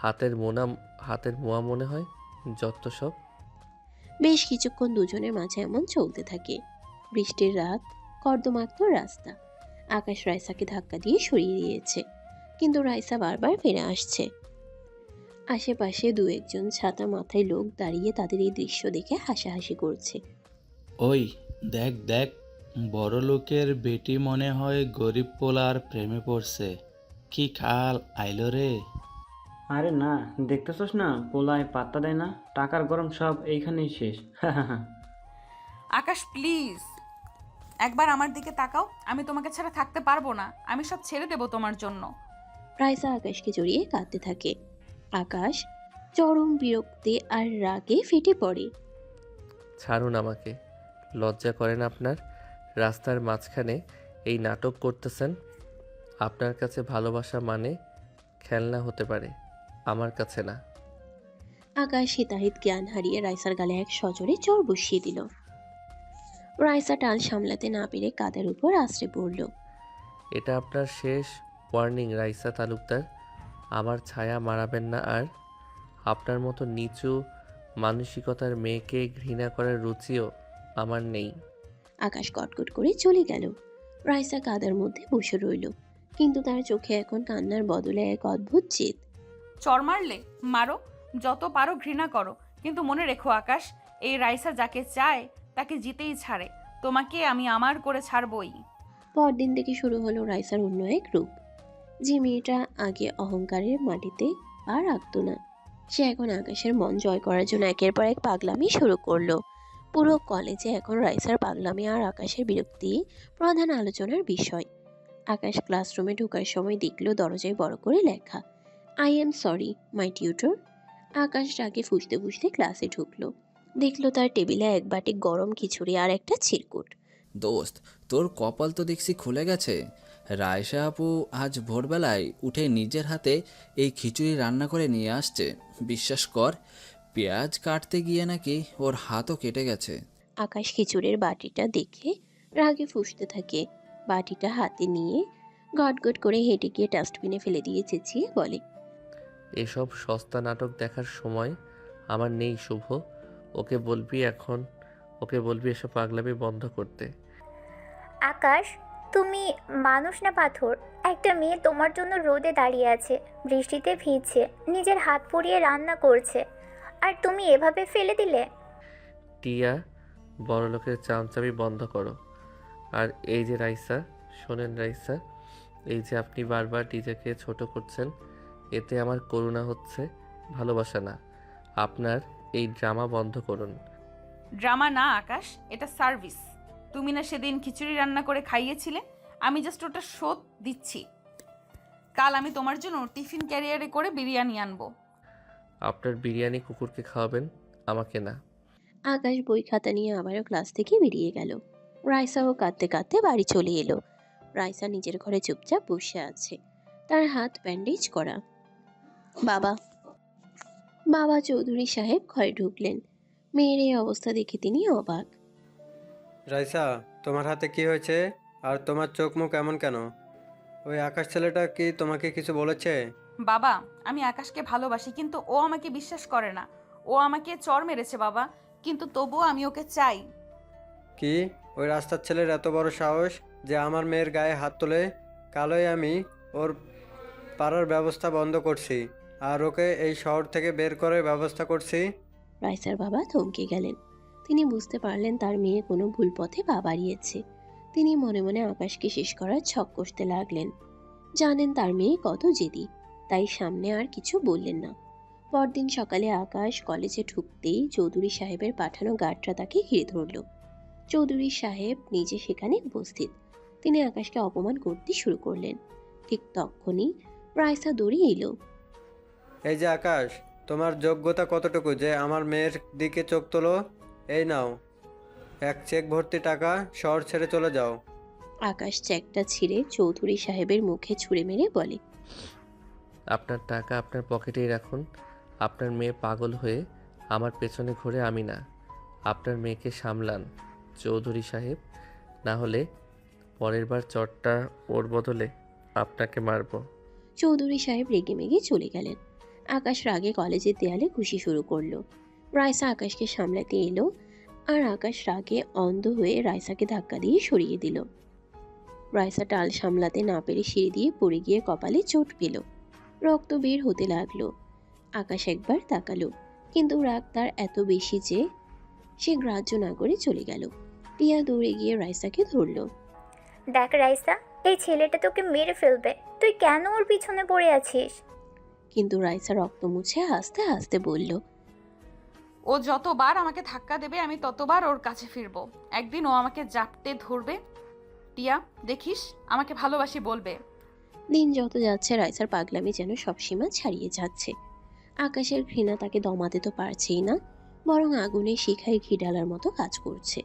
হাতের মোয়া মনে হয় যত সব। বেশ কিছুক্ষণ দুজনের মাঝে এমন চলতে থাকে। বৃষ্টির রাত, কর্দমাক্ত রাস্তা। আকাশ রাইসাকে ধাক্কা দিয়ে সরিয়ে দিয়েছে, কিন্তু রাইসা বারবার ফিরে আসছে। আশেপাশে দু একজন ছাতা মাথায় লোক দাঁড়িয়ে তাদের এই দৃশ্য দেখে হাসাহাসি করছে। ওই দেখ দেখ, বড় লোকের বেটি মনে হয় গরিব পোলার প্রেমে পড়ছে। কি খাল আইলো রে। আরে না, দেখতেছস না, পোলায় পাত্তা দেয় না, টাকার গরম সব এইখানেই শেষ। আকাশ প্লিজ একবার আমার দিকে তাকাও, আমি তোমাকে ছাড়া থাকতে পারবো না, আমি সব ছেড়ে দেবো তোমার জন্য। রাইসা আকাশকে জড়িয়ে কাঁদতে থাকে। আকাশ চরম বিরক্তি আর রাগে ফেটে পড়ে। ছাড়ুন আমাকে, লজ্জা করেন আপনার? রাস্তার মাঝখানে এই নাটক করতেছেন? আপনার কাছে ভালোবাসা মানে খেলনা হতে পারে, আমার কাছে না। আকাশ হিতাহিত জ্ঞান হারিয়ে রাইসার গালে এক সজোরে চড় বসিয়ে দিল। রাইসা টাল সামলাতে না পেরে কাদের উপর আশ্রে পড়ল। এটা আপনার শেষ ওয়ার্নিং রাইসা তালুকদার। আমার ছায়া মারাবেন না আর। আপনার মতো নিচু মানসিকতার মেয়েকে ঘৃণা করার রুচিও আমার নেই। আকাশ কটকট করে চলে গেল। রাইসা কাদার মধ্যে বসে রইল, কিন্তু তার চোখে এখন কান্নার বদলে এক অদ্ভুত জেদ। চর মারলে মারো, যত পারো ঘৃণা করো, কিন্তু মনে রেখো আকাশ, এই রাইসা যাকে চায় তাকে জিতেই ছাড়ে, তোমাকে আমি আমার করে ছাড়বই। পরদিন থেকে শুরু হলো রাইসার অন্য এক রূপ। যে মেয়েটা আগে অহংকারের মাটিতে পা রাখত না, সে এখন আকাশের মন জয় করার জন্য একের পর এক পাগলামি শুরু করলো। পুরো কলেজে এখন রাইসার পাগলামি আর আকাশের বিরক্তি প্রধান আলোচনার বিষয়। আকাশ ক্লাসরুমে ঢোকার সময় দেখলো দরজায় বড় করে লেখা, I am sorry my tutor. Akash রাগে ফুঁসতে ফুঁসতে ক্লাসে ঢুকলো। দেখলো তার টেবিলে এক বাটি গরম খিচুড়ি আর একটা চিরকুট। দোস্ত, তোর কপাল তো দেখছি খুলে গেছে। রায়শা আপু আজ ভোরবেলায় উঠে নিজের হাতে এই খিচুড়ি রান্না করে নিয়ে আসছে। বিশ্বাস কর, পেঁয়াজ কাটতে গিয়ে নাকি ওর হাতও কেটে গেছে। আকাশ খিচুড়ির বাটিটা দেখে রাগে ফুঁসতে থাকে। বাটিটা হাতে নিয়ে গটগট করে হেঁটে গিয়ে ডাস্টবিনে ফেলে দিয়ে চেঁচিয়ে বলে, এসব সস্তা নাটক দেখার সময় আমার নেই শুভ। ওকে বলবি এসব পাগলামি বন্ধ করতে। আকাশ, তুমি মানুষ না পাথর? একটা মেয়ে তোমার জন্য রোদে দাঁড়িয়ে আছে, বৃষ্টিতে ভিজছে, নিজের হাত পুড়িয়ে রান্না করছে, আর তুমি এভাবে ফেলে দিলে? টিয়া, বড়লোকের চামচামি বন্ধ করো। আর এই যে রাইসা, শোনেন রাইসা, এই যে আপনি বারবার নিজেকে ছোট করছেন, এতে আমার করুণা হচ্ছে, ভালোবাসা না। আপনার এই ড্রামা বন্ধ করুন। ড্রামা না আকাশ, এটা সার্ভিস। তুমি না সেদিন খিচুড়ি রান্না করে খাইয়েছিলে, আমি জাস্ট ওটা শোধ দিচ্ছি। কাল আমি তোমার জন্য টিফিন ক্যারিয়ারে করে বিরিয়ানি আনবো। আপনার বিরিয়ানি কুকুরকে খাওয়াবেন, আমাকে না। আকাশ বই খাতা নিয়ে আবারও ক্লাস থেকে বেরিয়ে গেল। রাইসাও কাঁদতে কাঁদতে বাড়ি চলে এলো। রাইসা নিজের ঘরে চুপচাপ বসে আছে, তার হাত ব্যান্ডেজ করা। বাবা চৌধুরী সাহেব ঘরে ঢুকলেন। মেয়ের এই অবস্থা দেখে তিনি অবাক। রাইসা, তোমার হাতে কি হয়েছে? আর তোমার চোখ মুখ এমন কেন? ওই আকাশ ছেলেটা কি তোমাকে কিছু বলেছে? বাবা, আমি আকাশকে ভালোবাসি, কিন্তু ও আমাকে বিশ্বাস করে না। ও আমাকে চড় মেরেছে বাবা, কিন্তু তবুও আমি ওকে চাই। কি, ওই রাস্তার ছেলের এত বড় সাহস যে আমার মেয়ের গায়ে হাত তোলে? কালই আমি ওর পাড়ার ব্যবস্থা বন্ধ করছি, আর ওকে এই শহর থেকে বের করার ব্যবস্থা করছি। রাইসার বাবা থমকে গেলেন। তিনি বুঝতে পারলেন তার মেয়ে কোনো ভুল পথে পা বাড়িয়েছে। তিনি মনে মনে আকাশকে শেষ করার ছক কষতে লাগলেন। জানেন তার মেয়ে কত জেদি, তাই সামনে আর কিছু বললেন না। পরদিন সকালে আকাশ কলেজে ঢুকতেই চৌধুরী সাহেবের পাঠানো গার্ডরা তাকে ঘিরে ধরল। চৌধুরী সাহেব নিজে সেখানে উপস্থিত। তিনি আকাশকে অপমান করতে শুরু করলেন। ঠিক তখনই রাইসা দৌড়ে এলো। এই যে আকাশ, তোমার যোগ্যতা কতটুকু যে আমার মেয়ের দিকে চোখ তোলো? এই নাও এক চেক ভর্তি টাকা, শহর ছেড়ে চলে যাও। আকাশ চেকটা ছিঁড়ে চৌধুরী সাহেবের মুখে ছুঁড়ে মেরে বলে, আপনার টাকা আপনার পকেটেই রাখুন। আপনার মেয়ে পাগল হয়ে আমার পেছনে ঘুরে, আমি না। আপনার মেয়েকে সামলান চৌধুরী সাহেব, না হলে পরের বার চটটা ওর বদলে আপনাকে মারব। চৌধুরী সাহেব রেগে মেগে চলে গেলেন। আকাশ রাগে কলেজের দেয়ালে খুশি শুরু করলো। রাইসা আকাশকে সামলাতে এলো, আর আকাশ রাগে অন্ধ হয়ে রাইসাকে ধাক্কা দিয়ে সরিয়ে দিল। রাইসা টাল সামলাতে না পেরে সিঁড়ি দিয়ে পড়ে গিয়ে কপালে চোট পেল। রক্ত বের হতে লাগলো। আকাশ একবার তাকালো, কিন্তু রাগ তার এত বেশি যে সে গ্রাহ্য না করে চলে গেল। টিয়া দৌড়ে গিয়ে রাইসাকে ধরলো। দেখ রাইসা, এই ছেলেটা তোকে মেরে ফেলবে, তুই কেন ওর পিছনে পড়ে আছিস? কিন্তু রাইসা রক্ত মুছে হাসতে হাসতে বলল, ও যতবার আমাকে ধাক্কা দেবে আমি ততবার ওর কাছে ফিরবো। একদিন ও আমাকে জাপটে ধরবে। টিয়া, দেখিস আমাকে ভালোবাসি বলবে। দিন যত যাচ্ছে রাইসার পাগলামি যেন সব সীমা ছাড়িয়ে যাচ্ছে। আকাশের ঘৃণা তাকে দমাতে তো পারছেই না, বরং আগুনে শিখায় ঘি ঢালার মতো কাজ করছে।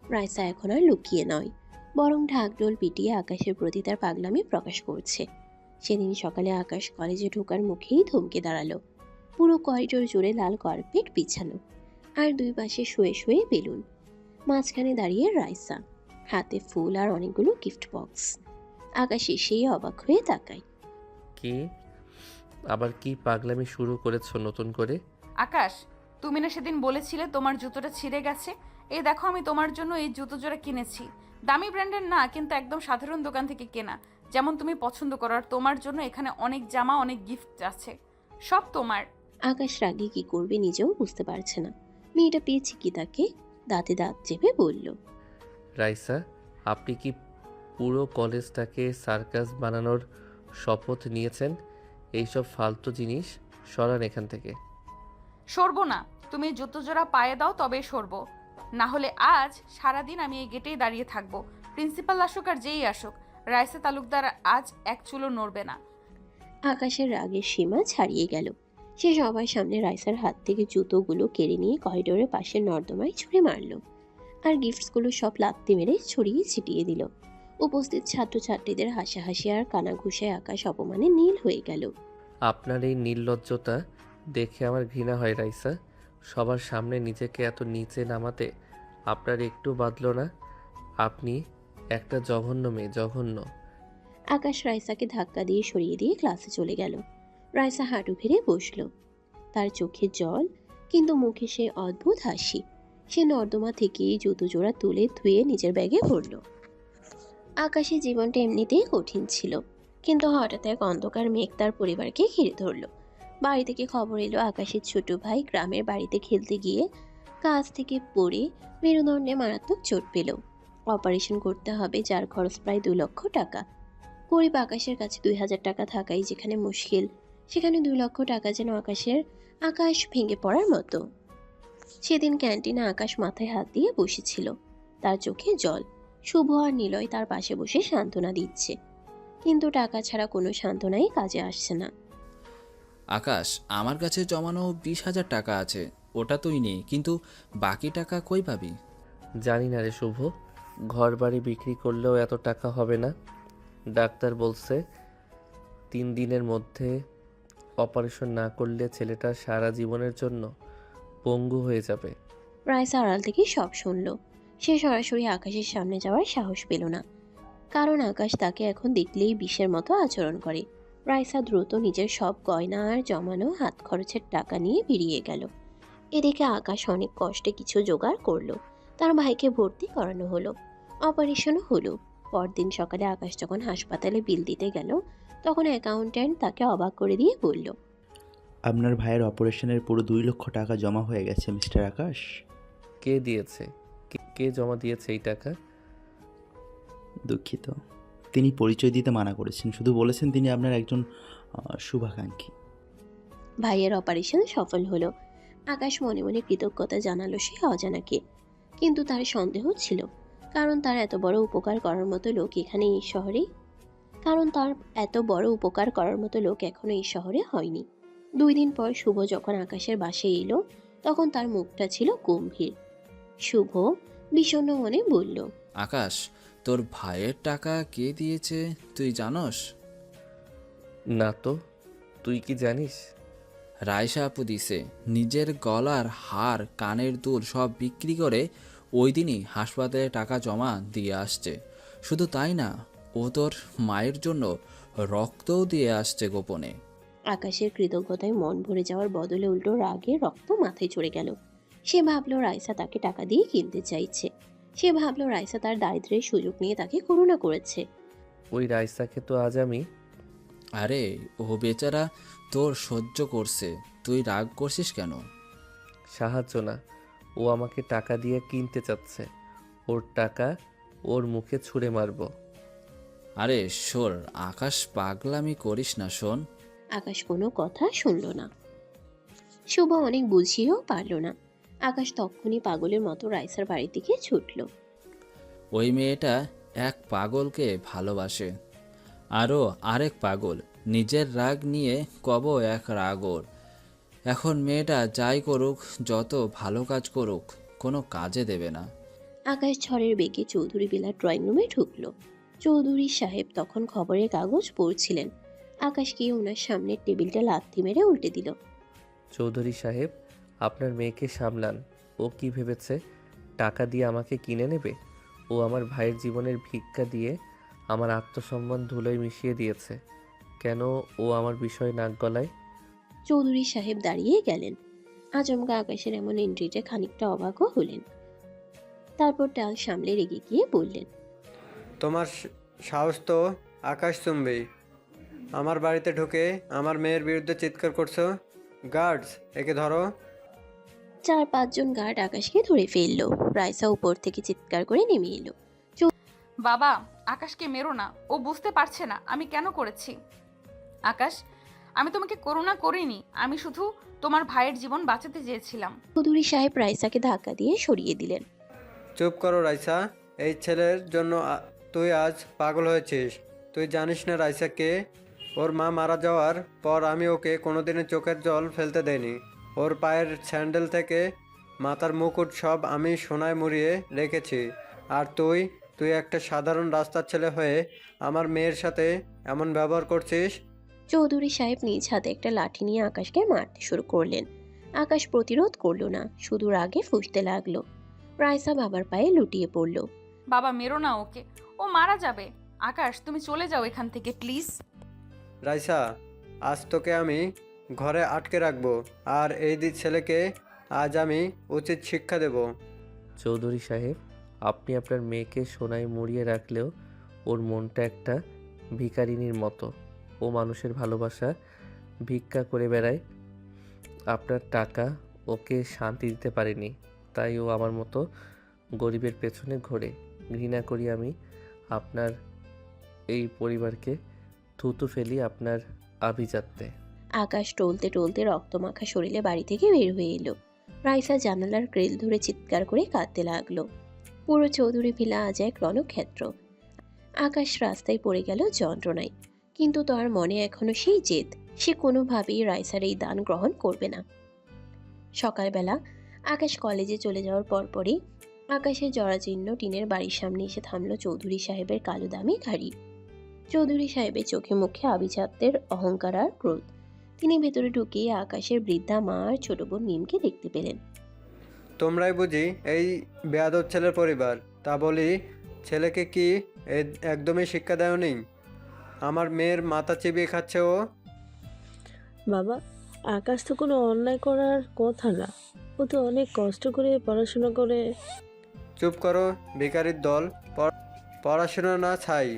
রাইসা এখন আর লুকিয়ে নয়, বরং ঢাকঢোল পিটিয়ে আকাশের প্রতি তার পাগলামি প্রকাশ করছে। সেদিন সকালে আকাশ কলেজে ঢোকার মুখেই থমকে দাঁড়ালো। পুরো করিডোর জুড়ে লাল কার্পেট বিছানো, আর দুই পাশে শুয়ে শুয়ে বেলুন। মাঝখানে দাঁড়িয়ে রাইসা, হাতে ফুল আর অনেকগুলো গিফট বক্স। আকাশ এসেই অবাক হয়ে তাকায়। কি আবার কি পাগলামি শুরু করেছো নতুন করে? আকাশ, তুমি না সেদিন বলেছিলে তোমার জুতোটা ছিঁড়ে গেছে? এই দেখো আমি তোমার জন্য এই জুতো জোড়া কিনেছি। দামি ব্র্যান্ডের না, কিন্তু একদম সাধারণ দোকান থেকে কেনা, যেমন তুমি পছন্দ করো। আর তোমার জন্য এখানে অনেক জামা, অনেক গিফট আছে, সব তোমার। আকাশ রাগে কি করবে নিজেও বুঝতে পারছে না। মেয়েটা পেয়েছে কি তাকে? দাঁতে দাঁত চেপে বলল, রাইসা, আপনি কি পুরো কলেজটাকে সার্কাস বানানোর শপথ নিয়েছেন? এইসব ফালতু জিনিস সরান এখান থেকে। সরবো না। তুমি জুতো জোড়া পায়ে দাও তবেই সরবো, না হলে আজ সারাদিন আমি এই গেটেই দাঁড়িয়ে থাকবো। প্রিন্সিপাল আসুক আর যেই আসুক, রাইসা তালুকদার আজ এক চুলো নড়বে না। আকাশের রাগের সীমা ছাড়িয়ে গেল। সে সবার সামনে রাইসার হাত থেকে জুতোগুলো কেড়ে নিয়ে করিডোরের পাশে নর্দমায় ছুঁড়ে মারল, আর গিফটসগুলো সব লাত্তি মেরে ছড়িয়ে ছিটিয়ে দিল। উপস্থিত ছাত্রছাত্রীদের হাসাহাসি আর কানাঘুষায় আকাশ অপমানে নীল হয়ে গেল। আপনার এই নির্লজ্জতা দেখে আমার ঘৃণা হয় রাইসা। সবার সামনে নিজেকে এত নিচে নামাতে আপনার একটু বাদলো না? আপনি একটা জঘন্য মেয়ে, জঘন্য। আকাশ রাইসাকে ধাক্কা দিয়ে সরিয়ে দিয়ে ক্লাসে চলে গেল। রাইসা হাঁটু ফিরে বসল, তার চোখে জল, কিন্তু মুখে সে অদ্ভুত হাসি। সে নর্দমা থেকে জুতো জোড়া তুলে ধুয়ে নিজের ব্যাগে ভরল। আকাশের জীবনটা এমনিতেই কঠিন ছিল, কিন্তু হঠাৎ এক অন্ধকার মেঘ তার পরিবারকে ঘিরে ধরল। বাড়ি থেকে খবর এলো আকাশের ছোট ভাই গ্রামের বাড়িতে খেলতে গিয়ে কাজ থেকে পড়ে মেরুদণ্ডে মারাত্মক চোট পেল। অপারেশন করতে হবে, যার খরচ প্রায় 2 লক্ষ টাকা। গরিব আকাশের কাছে 2000 টাকা থাকাই যেখানে মুশকিল, সেখানে 2 লক্ষ টাকা যেন আকাশ ভেঙে পড়ার মতো। সেদিন ক্যান্টিনে আকাশ মাথায় হাত দিয়ে বসেছিল, তার চোখে জল। শুভ আর নিলয় তার পাশে বসে সান্ত্বনা দিচ্ছে, কিন্তু টাকা ছাড়া কোনো সান্ত্বনাই কাজে আসছে না। আকাশ, আমার কাছে জমানো 20,000 টাকা আছে, ওটা তুই নে, কিন্তু বাকি টাকা কই পাবি? জানি না রে শুভ, ঘর বাড়ি বিক্রি করলেও এত টাকা হবে না। ডাক্তার বলছে 3 দিনের মধ্যে অপারেশন না করলে ছেলেটা সারা জীবনের জন্য পঙ্গু হয়ে যাবে। রাইসা আড়াল থেকে সব শুনল। সে সরাসরি আকাশের সামনে যাওয়ার সাহস পেল না, কারণ আকাশ তাকে এখন দেখলেই বিষের মতো আচরণ করে। রাইসা দ্রুত নিজের সব গয়না আর জমানো হাত খরচের টাকা নিয়ে বেরিয়ে গেল। এদিকে আকাশ অনেক কষ্টে কিছু জোগাড় করলো, তার ভাইকে ভর্তি করানো হলো, অপারেশনও হলো। পরদিন সকালে আকাশ যখন হাসপাতালে বিল দিতে গেল, তখন অ্যাকাউন্ট্যান্ট তাকে অবাক করে দিয়ে বলল, আপনার ভাইয়ের অপারেশনের পুরো 2 লক্ষ টাকা জমা হয়ে গেছে মিস্টার আকাশ। কে দিয়েছে? কে জমা দিয়েছে এই টাকা? দুঃখিত, তিনি পরিচয় দিতে মানা করেছেন, শুধু বলেছেন তিনি আপনার একজন শুভাকাঙ্ক্ষী। ভাইয়ের অপারেশন সফল হলো। আকাশ মনে মনে কৃতজ্ঞতা জানালো সে অজানাকে, কিন্তু তার সন্দেহ ছিল, কারণ তার এত বড় উপকার করার মতো লোক এখনো এই শহরে হয়নি। 2 দিন পর শুভ যখন আকাশের বাসায় এলো, তখন তার মুখটা ছিল গম্ভীর। শুভ বিষণ্ণ মনে বলল, আকাশ, তোর ভাইয়ের টাকা কে দিয়েছে তুই জানোস? না তো, তুই কি জানিস? রায়শা আপু দিছে। নিজের গলার হার, কানের দুল সব বিক্রি করে ওই দিনই হাসপাতালে টাকা জমা দিয়ে আসছে। শুধু তাই না, ও তোর মায়ের জন্য রক্তও দিয়ে আসছে গোপনে। আকাশের কৃতজ্ঞতায় মন ভরে যাওয়ার বদলে উল্টো রাগে রক্ত মাথায় চড়ে গেল। সে ভাবলো রাইসা তাকে টাকা দিয়ে কিনতে চাইছে। সে ভাবলো রাইসা তার দারিদ্র্যের সুযোগ নিয়ে তাকে করুণা করেছে। ওই রাইসাকে তো আজ আমি... আরে ও বেচারা তোর সহ্য করছে, তুই রাগ করছিস কেন? সাহায্য না, ও আমাকে টাকা দিয়ে কিনতে চাচ্ছে। ওর টাকা ওর মুখে ছুঁড়ে মারবো। আরে শোন আকাশ, পাগলামি করিস না শোন। আকাশ কোনো কথা শুনল না। শুভ অনেক বুঝিয়েও পারল না। আকাশ তক্ষুনি পাগলের মতো রাইসার বাড়ির দিকে ছুটল। ওই মেয়েটা এক পাগলকে ভালোবাসে, আরও আরেক পাগল নিজের রাগ নিয়ে কব এক রাগর। এখন মেয়েটা যাই করুক, যত ভালো কাজ করুক, কোনো কাজে দেবে না। আকাশ ঝড়ের বেগে চৌধুরী বিলার ড্রয়িং রুমে ঢুকল। চৌধুরী সাহেব তখন খবরের কাগজ পড়ছিলেন। আকাশ গিয়ে ওনার সামনের টেবিলটা লাথি মেরে উল্টে দিল। চৌধুরী সাহেব, আপনার মেয়েকে সামলান। ও কি ভেবেছে টাকা দিয়ে আমাকে কিনে নেবে? ও আমার ভাইয়ের জীবনের ভিক্ষা দিয়ে আমার আত্মসম্মান ধুলোয় মিশিয়ে দিয়েছে। কেন ও আমার বিষয়ে নাক গলায়? চৌধুরী সাহেব দাঁড়িয়ে গেলেন। আচমকা আকাশের এমন এন্ট্রিতে খানিকটা অবাকও হলেন। তারপর টাল সামলে রেগে গিয়ে বললেন, তোমার সাহস তো আকাশ চুম্বি। আমার বাড়িতে ঢুকে আমার মেয়ের বিরুদ্ধে চিৎকার করছো। গার্ডস, একে ধরো। 4-5 জন গার্ড আকাশকে ধরে ফেললো। রাইসা উপর থেকে চিৎকার করে নেমে এলো। বাবা, আকাশকে মেরো না, ও বুঝতে পারছে না আমি কেন করেছি। আকাশ, আমি তোমাকে করুণা করিনি, আমি শুধু তোমার ভাইয়ের জীবন বাঁচাতে চেয়েছিলাম। চৌধুরী সাহেব রাইসাকে ধাক্কা দিয়ে সরিয়ে দিলেন। চুপ করো রাইসা, এই ছেলের জন্য তুই আজ পাগল হয়েছিস। তুই জানিস না রাইসা কে? ওর মা মারা যাওয়ার পর আমি ওকে কোনোদিনই চোখের জল ফেলতে দেইনি। ওর পায়ের স্যান্ডেল থেকে মাথার মুকুট সব আমি সোনায় মুড়িয়ে রেখেছি। আর তুই একটা সাধারণ রাস্তার ছেলে হয়ে আমার মেয়ের সাথে এমন ব্যবহার করছিস। চৌধুরী সাহেব নিজ হাতে একটা লাঠি নিয়ে আকাশকে মারতে শুরু করলেন। আকাশ প্রতিরোধ করলো না, শুধু রাগে ফুঁসতে লাগলো। রাইসা বাবার পায়ে লুটিয়ে পড়ল। বাবা, মেরো না ওকে, ও মারা যাবে। আকাশ, তুমি চলে যাও এখান থেকে প্লিজ। রাইসা, আজ তোকে আমি ঘরে আটকে রাখবো, আর এই ছেলেকে আজ আমি উচিত শিক্ষা দেব। চৌধুরী সাহেব, আপনি আপনার মেয়েকে সোনায় মুড়িয়ে রাখলেও ওর মনটা একটা ভিখারিনীর মতো। ও মানুষের ভালোবাসা ভিক্ষা করে বেড়ায়। আপনার টাকা ওকে শান্তি দিতে পারেনি, তাই ও আমার মতো গরিবের পেছনে ঘোরে। ঘৃণা করি আমি আপনার এই পরিবারকে। থুতু ফেলি আপনার আভিজাত্যে। আকাশ টলতে টলতে রক্তমাখা শরীরে বাড়ি থেকে বের হয়ে এলো। রাইসা জানালার গ্রিল ধরে চিৎকার করে কাঁদতে লাগলো। পুরো চৌধুরী ভিলা আজ এক রণক্ষেত্র। আকাশ রাস্তায় পড়ে গেল যন্ত্রণায়, কিন্তু তার মনে এখনো সেই জেদ। সে কোনোভাবেই রাইসার এই দান গ্রহণ করবে না। সকালবেলা আকাশ কলেজে চলে যাওয়ার পরপরই আকাশের জরাজীর্ণ টিনের বাড়ির সামনে এসে থামলো চৌধুরী সাহেবের কালো দামি গাড়ি। চৌধুরী সাহেবের চোখে মুখে আভিজাত্যের অহংকার আর ক্রোধ। তিনি ভেতরে ঢুকিয়ে আকাশের বৃদ্ধা মা আর ছোট বোন মিমকে দেখতে পেলেন। তোমরাই বুঝি এই বেয়াদব ছেলের পরিবার? তা বলি, ছেলেকে কি একদমই শিক্ষা দেওনি? আমার মেয়ের মাথা চিবিয়ে খাচ্ছে ও। বাবা, আকাশ তো কোনো অন্যায় করার কথা না, ও তো অনেক কষ্ট করে পড়াশোনা করে। চুপ করো ভিখারির দল। পড়াশোনা না ছাই,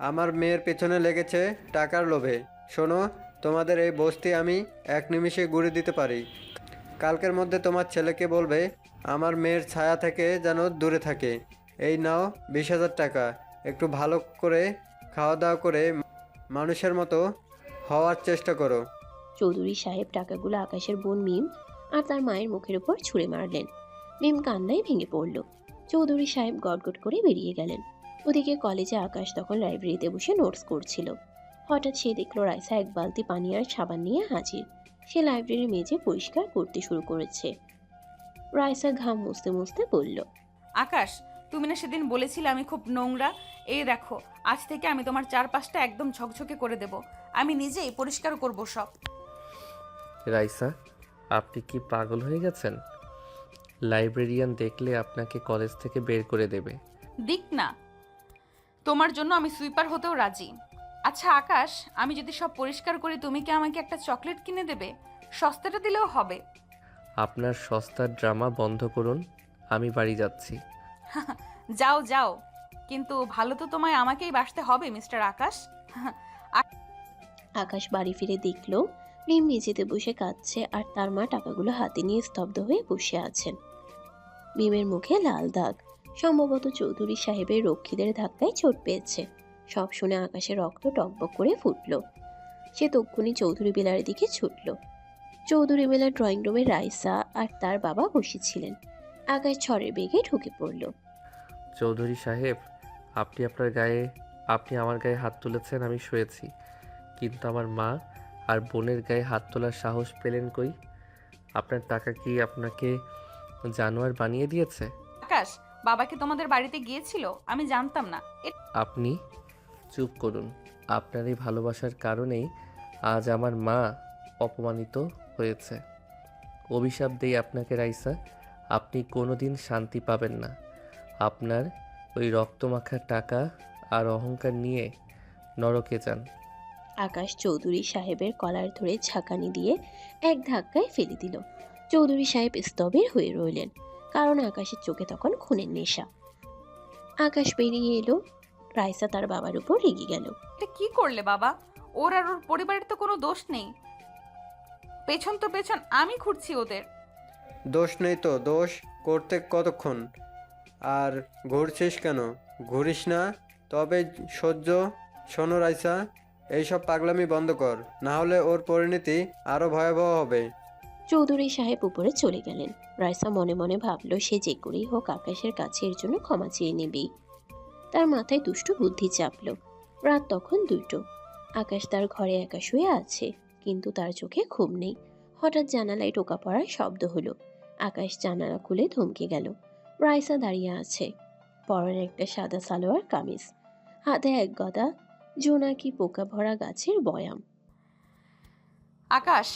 আমার মেয়ের পেছনে লেগেছে টাকার লোভে। শোনো, তোমাদের এই বস্তি আমি এক নিমিষে গুঁড়ে দিতে পারি। কালকের মধ্যে তোমার ছেলেকে বলবে আমার মেয়ের ছায়া থেকে যেন দূরে থাকে। এই নাও 20,000 টাকা। একটু ভালো করে খাওয়া দাওয়া করে মানুষের মতো হওয়ার চেষ্টা করো। চৌধুরী সাহেব টাকাগুলো আকাশের বোন মিম আর তার মায়ের মুখের উপর ছুঁড়ে মারলেন। মিম কান্নায় ভেঙে পড়ল। চৌধুরী সাহেব গটগট করে বেরিয়ে গেলেন। ওদিকে কলেজে আকাশ তখন লাইব্রেরিতে বসে নোটস করছিল। হঠাৎ সে দেখলো রাইসা এক বালতি পানি আর সাবান নিয়ে হাজির। সে লাইব্রেরির মেঝে পরিষ্কার করতে শুরু করেছে। রাইসা ঘাম মুছতে মুছতে বলল, আকাশ, তুমি না সেদিন বলেছিলে আমি খুব নোংরা? এই দেখো, আজ থেকে আমি তোমার চারপাশটা একদম ঝকঝকে করে দেব। আমি নিজেই পরিষ্কার করব সব। রাইসা, আপনি কি পাগল হয়ে গেছেন? লাইব্রেরিয়ান দেখলে আপনাকে কলেজ থেকে বের করে দেবে। দিক না, তোমার জন্য আমি সুইপার হতেও রাজি। আচ্ছা আকাশ, আমি যদি সব পরিষ্কার করি তুমি কি আমাকে একটা চকলেট কিনে দেবে? সস্তাটা দিলেও হবে। আপনার সস্তার ড্রামা বন্ধ করুন, আমি বাড়ি যাচ্ছি। যাও যাও, কিন্তু ভালো তো তোমায় আমাকেই বাসতে হবে মিস্টার আকাশ। আকাশ বাড়ি ফিরে দেখলো মিম মেঝেতে বসে কাঁদছে আর তার মা টাকাগুলো হাতে নিয়ে স্তব্ধ হয়ে বসে আছেন। মিমের মুখে লাল দাগ, সম্ভবত চৌধুরী সাহেবের রক্ষীদের ধাক্কায় চোট পেয়েছে। সব শুনে আকাশের রক্ত টকবক করে ফুটল। সে তক্ষুনি চৌধুরী বেলার দিকে ছুটল। চৌধুরী বেলা ড্রয়িং রুমে রাইসা আর তার বাবা বসেছিলেন। আকাশ ঝড়ের বেগে ঢুকে পড়ল। চৌধুরী সাহেব, আপনি আমার গায়ে হাত তুলেছেন, আমি শুয়েছি, কিন্তু আমার মা আর বোনের গায়ে হাত তোলার সাহস পেলেন কই? আপনার টাকা কি আপনাকে জানোয়ার বানিয়ে দিয়েছে? আকাশ, বাবা কি তোমাদের বাড়িতে গিয়েছিল? আমি জানতাম না। আপনি চুপ করুন। আপনার এই ভালোবাসার কারণেই আজ আমার মা অপমানিত হয়েছে। অভিশাপ দেই আপনাকে রাইসা, আপনি কোনোদিন শান্তি পাবেন না। আপনার ওই রক্তমাখা টাকা আর অহংকার নিয়ে নরকে যান। আকাশ চৌধুরী সাহেবের কলার ধরে ঝাঁকানি দিয়ে এক ধাক্কায় ফেলে দিল। চৌধুরী সাহেব স্তব্ধ হয়ে রইলেন, কারণ আকাশের চোখে তখন খুনের নেশা। আকাশ বেরিয়ে এলো। রাইসা তার বাবার উপর রেগে গেল। এটা কি করলে বাবা? ওর আর ওর পরিবারের তো কোনো দোষ নেই। পেছন তো পেছন আমি ঘুরছি ওদের। দোষ নেই তো, দোষ করতে কতক্ষণ? আর ঘুরছিস কেন? ঘুরিস না, তবে সহ্য। শোনো রাইসা, এইসব পাগলামি বন্ধ কর, না হলে ওর পরিণতি আরও ভয়াবহ হবে। চৌধুরী সাহেব উপরে চলে গেলেন। রাইসা মনে মনে ভাবল সে যে করেই হোক আকাশের কাছে এর জন্য ক্ষমা চেয়ে নেবেই। তার মাথায় দুষ্টু বুদ্ধি চাপল। রাত তখন 2টো। আকাশ তার ঘরে একা শুয়ে আছে, কিন্তু তার চোখে ঘুম নেই। হঠাৎ জানালায় টোকা পড়ার শব্দ হলো। আকাশ জানালা খুলে থমকে গেল। রাইসা দাঁড়িয়ে আছে, পরনে একটা সাদা সালোয়ার কামিজ, হাতে এক গদা জোনাকি পোকা ভরা গাছের বয়াম। আকাশ,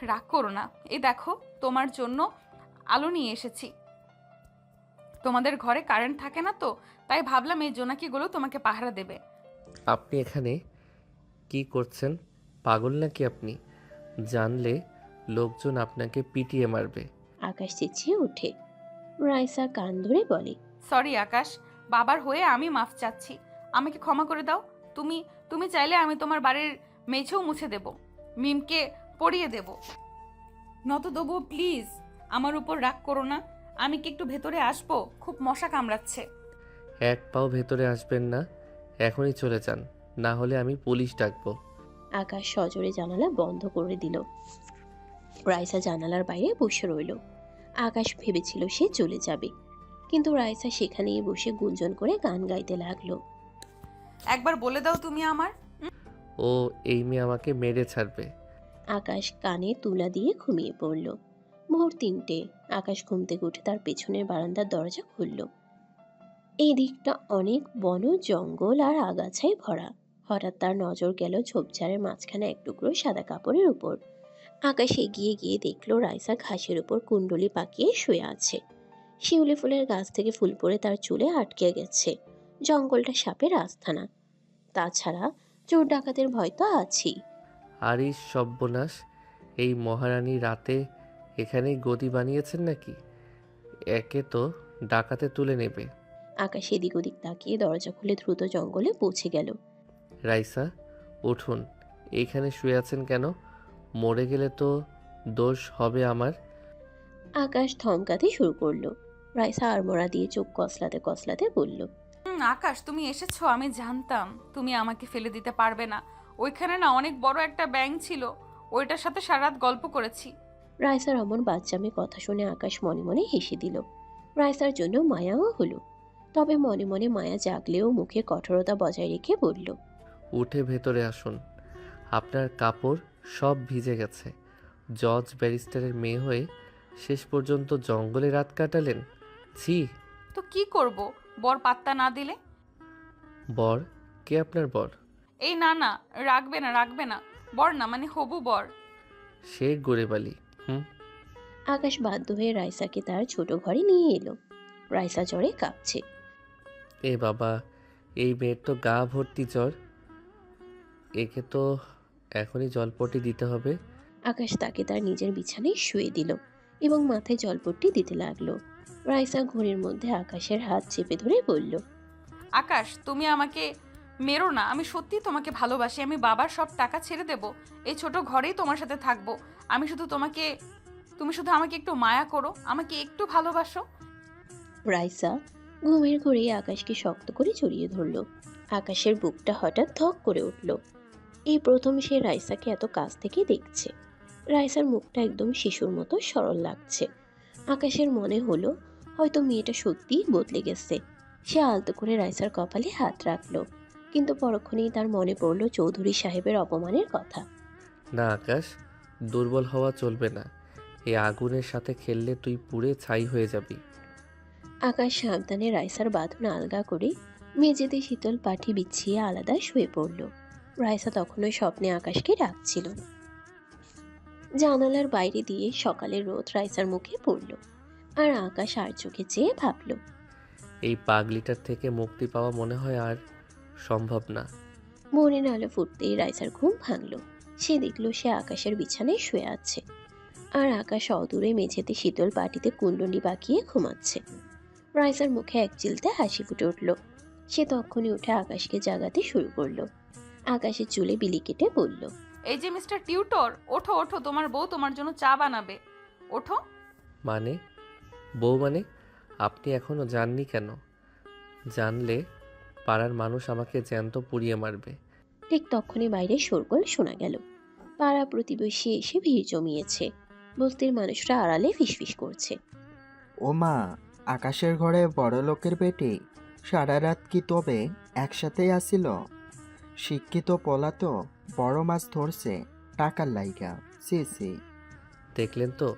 রাগ করো না। এই দেখো, তোমার জন্য আলো নিয়ে এসেছি। তোমাদের ঘরে কারেন্ট থাকে না তো, তাই ভাবলাম এই জোনাকিগুলো তোমাকে পাহারা দেবে। আপনি এখানে কি করছেন? পাগল নাকি আপনি? জানলে লোকজন আপনাকে পিটিয়ে মারবে। আকাশ চেঁচিয়ে ওঠে। রাইসা কান ধরে বলে, সরি আকাশ, বাবার হয়ে আমি মাফ চাচ্ছি, আমাকে ক্ষমা করে দাও। তুমি তুমি চাইলে আমি তোমার বাড়ির মেঝেও মুছে দেব, মিমকে পড়িয়ে দেব। নত দেবো, প্লিজ আমার উপর রাগ করো না। আমি কি একটু ভেতরে আসবো? খুব মশা কামড়াচ্ছে। এক পাও ভেতরে আসবেন না, এখনই চলে যান, না হলে আমি পুলিশ ডাকবো। আকাশ সজোরে জানালা বন্ধ করে দিল। রাইসা জানালার বাইরে বসে রইল। আকাশ ভেবেছিল সে চলে যাবে, কিন্তু রাইসা সেখানেই বসে গুঞ্জন করে গান গাইতে লাগলো। একবার বলে দাও তুমি আমার। ও এই মেয়ে আমাকে মেরে ছাড়বে। আকাশ কানে তুলা দিয়ে ঘুমিয়ে পড়ল। ভোর 3টে। আকাশ ঘুম থেকে উঠে তার পেছনের বারান্দার দরজা খুলল। এই দিকটা অনেক বন জঙ্গল আর আগাছায় ভরা। হঠাৎ তার নজর গেল ঝোপঝাড়ের মাঝখানে এক টুকরো সাদা কাপড়ের উপর। আকাশ এগিয়ে গিয়ে দেখলো রাইসা ঘাসের উপর কুণ্ডলি পাকিয়ে শুয়ে আছে। শিউলি ফুলের গাছ থেকে ফুল পড়ে তার চুলে আটকে গেছে। জঙ্গলটা সাপের আস্থানা, তাছাড়া চোর ডাকাতের ভয় তো আছেই। আর এই সর্বনাশ, এই মহারানী রাতে এখানেই গদি বানিয়েছেন নাকি? একে তো ডাকাতে তুলে নেবে। আকাশ এদিক ওদিক তাকিয়ে দরজা খুলে দ্রুত জঙ্গলে পৌঁছে গেল। রাইসা, উঠুন। এইখানে শুয়ে আছেন কেন? মরে গেলে তো দোষ হবে আমার। আকাশ ধমকাতে শুরু করলো। রাইসা আড়মোড়া দিয়ে চোখ কসলাতে কসলাতে বলল, আকাশ, তুমি এসেছো, আমি জানতাম তুমি আমাকে ফেলে দিতে পারবে না। ওইখানে না অনেক বড় একটা ব্যাঙ ছিল, ওইটার সাথে সারা রাত গল্প করেছি। রাইসার অমন বাচ্চামে কথা শুনে আকাশ মনে মনে হেসে দিল। রাইসার জন্য মায়াও হলো, তবে মনে মনে মায়া জাগলেও মুখে কঠোরতা বজায় রেখে বলল, উঠে ভেতরে আসুন। আপনার কাপড় সব ভিজে গেছে। জজ ব্যারিস্টারের মেয়ে হয়ে শেষ পর্যন্ত জঙ্গলে রাত কাটালেন। ছি। তো কি করব বর পাত্তা না দিলে? বর? কে আপনার বর? এই না না, রাখবে না রাখবে না, বর না মানে হবু বর। সে গরিবালি। আকাশ বাধ্য হয়ে রাইসাকে তার ছোট ঘরে নিয়ে এলো। রাইসা জ্বরে কাঁপছে। এ বাবা, এই মেয়ের তো গা ভর্তি জ্বর। একে তো এখনই জলপটি দিতে হবে। আকাশ তাকে তার নিজের বিছানায় শুয়ে দিল এবং মাথায় জলপট্টি দিতে লাগলো। রাইসা ঘড়ির মধ্যে আকাশের হাত চেপে ধরে বলল, আকাশ, তুমি আমাকে মেরো না, আমি সত্যি তোমাকে ভালোবাসি। আমি বাবার সব টাকা ছেড়ে দেব, এই ছোট ঘরেই তোমার সাথে থাকবো। তুমি শুধু আমাকে একটু মায়া করো, আমাকে একটু ভালোবাসো। রাইসা ঘুমের ঘোরে আকাশকে শক্ত করে জড়িয়ে ধরল। আকাশের বুকটা হঠাৎ ধক করে উঠল। এই প্রথম সে রাইসাকে এত কাছ থেকে দেখছে। রাইসার মুখটা একদম শিশুর মতো সরল লাগছে। আকাশের মনে হলো হয়তো মেয়েটা সত্যিই বদলে গেছে। সে আলতো করে রাইসার কপালে হাত রাখলো, কিন্তু পরক্ষণেই তার মনে পড়ল চৌধুরী সাহেবের অপমানের কথা। না আকাশ, দুর্বল হওয়া চলবে না। এই আগুনের সাথে খেললে তুই পুড়ে ছাই হয়ে যাবি। আকাশ সাবধানে রাইসার বাঁধন আলগা করে মেঝেতে শীতল পাটি বিছিয়ে আলাদা শুয়ে পড়ল। রাইসা তখনও স্বপ্নে আকাশকে ডাকছিল। জানালার বাইরে দিয়ে সকালের রোদ রাইসার মুখে পড়ল, আর আকাশ আর চোখে চেয়ে ভাবল, এই পাগলিটার থেকে মুক্তি পাওয়া মনে হয় আর সম্ভব না। মনের আলো ফুটতেই রাইসার ঘুম ভাঙল। সে দেখল সে আকাশের বিছানায় শুয়ে আছে, আর আকাশ অদূরে মেঝেতে শীতল পাটিতে কুণ্ডলি পাকিয়ে ঘুমাচ্ছে। রাইসার মুখে এক চিলতে হাসি ফুটে উঠল। সে তখনই উঠে আকাশকে জাগাতে শুরু করলো। আকাশের চুলে বিলি কেটে বলল, এই যে মিস্টার টিউটর, ওঠো ওঠো, তোমার বউ তোমার জন্য চা বানাবে, ওঠো। মানে? বউ মানে? আপনি এখনো জাননি কেন? জানলে পাড়ার মানুষ আমাকে জ্যান্ত পুড়িয়ে মারবে। ঠিক তখনই বাইরে শোরগোল শোনা গেল। পাড়া প্রতিবেশী এসে ভিড় জমিয়েছে। বস্তির মানুষরা আড়ালে ফিসফিস করছে। ও মা, আকাশের ঘরে বড় লোকের বেটি সারা রাত কি তবে একসাথেই আসিল? শিক্ষিত পলাতো বড় মাছ ধরছে টাকার লাইগা। সি সি। দেখলেন তো,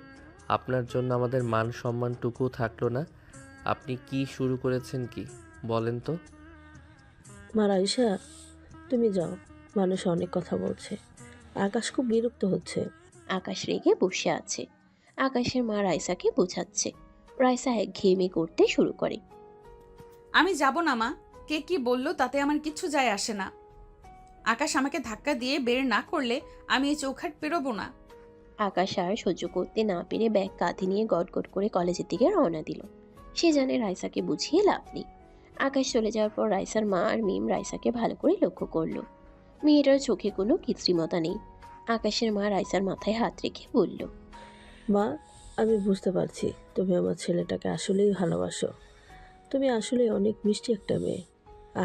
আপনার জন্য আমাদের মান সম্মানটুকু থাকলো না। আপনি কি শুরু করেছেন কি বলেন তো? মা রাইসা, তুমি যাও, মানুষ অনেক কথা বলছে। আকাশ খুব বিরক্ত হচ্ছে। আকাশ রেগে বসে আছে। আকাশের মা রাইসাকে বোঝাচ্ছে। রাইসা একঘেয়েমি করতে শুরু করে। আমি যাব না মা, কে কি বললো তাতে আমার কিচ্ছু যায় আসে না। আকাশ আমাকে ধাক্কা দিয়ে বের না করলে আমি এই চৌখাট পেরোবো না। আকাশ আর সহ্য করতে না পেরে ব্যাগ কাঁধে নিয়ে গটগট করে কলেজের দিকে রওনা দিল। সে জানে রাইসাকে বুঝিয়ে লাভ নেই। আকাশ চলে যাওয়ার পর রাইসার মা আর মিম রাইসাকে ভালো করে লক্ষ্য করলো। মেয়েটার চোখে কোনো কৃত্রিমতা নেই। আকাশের মা রাইসার মাথায় হাত রেখে বলল, মা, আমি বুঝতে পারছি তুমি আমার ছেলেটাকে আসলেই ভালোবাসো। তুমি আসলে অনেক মিষ্টি একটা মেয়ে।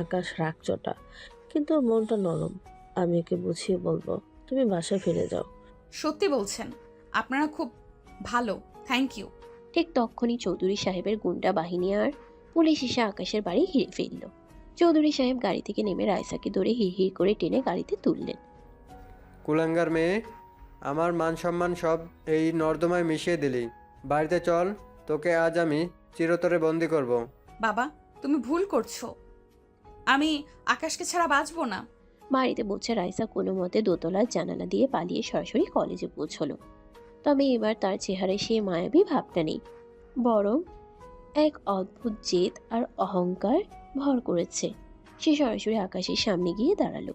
আকাশ রাগচটা, কিন্তু ওর মনটা নরম। আমি ওকে বুঝিয়ে বলবো, তুমি বাসায় ফিরে যাও। সত্যি বলছেন? আপনারা খুব ভালো, থ্যাংক ইউ। ঠিক তখনই চৌধুরী সাহেবের গুন্ডা বাহিনী আর পুলিশ এসে আকাশের বাড়ি ঘিরে ফেলল। চৌধুরী সাহেব গাড়ি থেকে নেমে রাইসাকে ধরে হিড় করে টেনে গাড়িতে তুললেন। কুলাঙ্গার মেয়ে, আমার মান সম্মান সব এই নর্দমায় মিশিয়ে দিলি। বাড়িতে চল, তোকে আজ আমি চিরতরে বন্দি করব। বাবা, তুমি ভুল করছো। আমি আকাশকে ছাড়া বাঁচবো না। বাড়িতে পৌঁছে রাইসা কোনো মতে দোতলার জানালা দিয়ে পালিয়ে সরাসরি কলেজে পৌঁছলো। তবে এবার তার চেহারায় সে মায়াবী ভাবটা নেই, বরং এক অদ্ভুত জেদ আর অহংকার ভর করেছে। সে সরাসরি আকাশের সামনে গিয়ে দাঁড়ালো।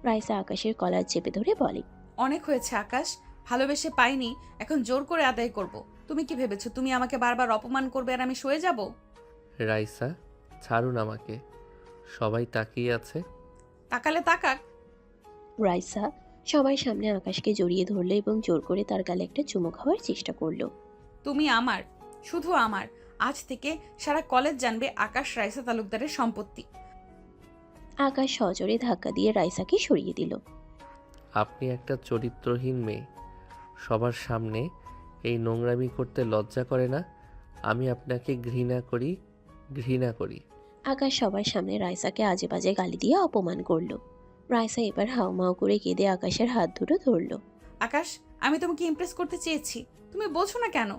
রাইসা আকাশের কলার চেপে ধরে বলে, অনেক হয়েছে আকাশ, ভালোবেসে পাইনি, এখন জোর করে আদায় করব। তুমি কি ভেবেছো তুমি আমাকে বারবার অপমান করবে আর আমি সয়ে যাব? রাইসা, ছাড়ুন আমাকে, সবাই তাকিয়ে আছে। তাকালে তাকাক। রাইসা সবার সামনে আকাশকে জড়িয়ে ধরলো এবং জোর করে তার গালে একটা চুমু খাওয়ার চেষ্টা করলো। তুমি আমার, শুধু আমার। আজ থেকে সারা কলেজ জানবে আকাশ রাইসা তালুকদারের সম্পত্তি। আকাশ সজোরে ধাক্কা দিয়ে রাইসাকে সরিয়ে দিল। আপনি একটা চরিত্রহীন মেয়ে, সবার সামনে এই নোংরামি করতে লজ্জা করে না? আমি আপনাকে ঘৃণা করি, ঘৃণা করি। আকাশ সবার সামনে রাইসাকে আজে বাজে গালি দিয়ে অপমান করলো। রাইসা এবার হাউমাউ করে কেঁদে আকাশের হাত দুটো ধরলো। আকাশ, আমি তোমাকে ইমপ্রেস করতে চেয়েছি, তুমি বোঝো না কেন?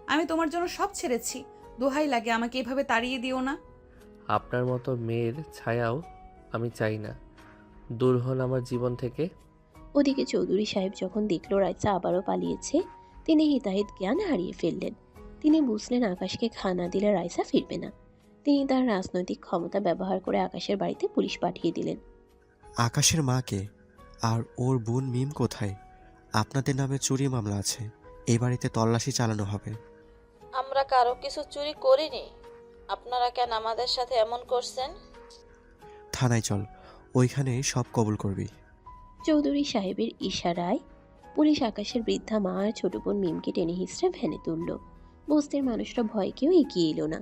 আমি তোমার জন্য সব ছেড়েছি। দোহাই লাগে, আমাকে এভাবে তাড়িয়ে দিও না। আপনার মতো মেয়ের ছায়াও আমি চাই না। দূর হন আমার জীবন থেকে। ওদিকে চৌধুরী সাহেব যখন দেখলো রাইসা আবারও পালিয়েছে, তিনি হিতাহিত জ্ঞান হারিয়ে ফেললেন। তিনি বুঝলেন আকাশকে খানা দিলে রাইসা ফিরবে না। তিনি তার রাজনৈতিক ক্ষমতা ব্যবহার করে আকাশের বাড়িতে পুলিশ পাঠিয়ে দিলেন। আকাশের মাকে আর ওর বোন মিম কোথায়? আপনাদের নামে চুরি মামলা আছে, এই বাড়িতে তল্লাশি চালানো হবে। আমরা কারো কিছু চুরি করিনি, আপনারা কেন আমাদের সাথে এমন করছেন? থানায় চল, ওইখানে সব কবুল করবি। চৌধুরী সাহেবের ইশারায় পুলিশ আকাশের বৃদ্ধা মা আর ছোট বোন মিমকে টেনে হিঁচড়ে ভ্যানে তুলল। বস্তির মানুষরা ভয় কেউ এগিয়ে এলো না।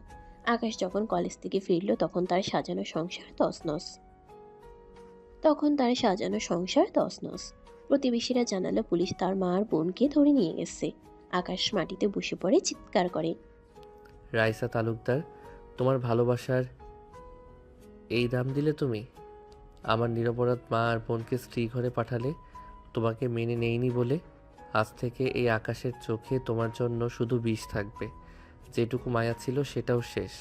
আকাশ যখন কলেজ থেকে ফিরল তখন তার সাজানো সংসার তছনছ। তখন তার সাজানো সংসার তছনছ। প্রতিবেশীরা জানালো পুলিশ তার মা আর বোনকে ধরে নিয়ে গেছে। আকাশ মাটিতে বসে পড়ে চিৎকার করে। রাইসা তালুকদার, তোমার ভালোবাসার এই দাম দিলে তুমি? আমার নিরপরাধ মা আর বোনকে স্ত্রী ঘরে পাঠালে, তোমাকে মেনে নেইনি বলে। আজ থেকে এই আকাশের চোখে তোমার জন্য শুধু বিষ থাকবে। যেটুকু মায়া ছিল সেটাও শেষ।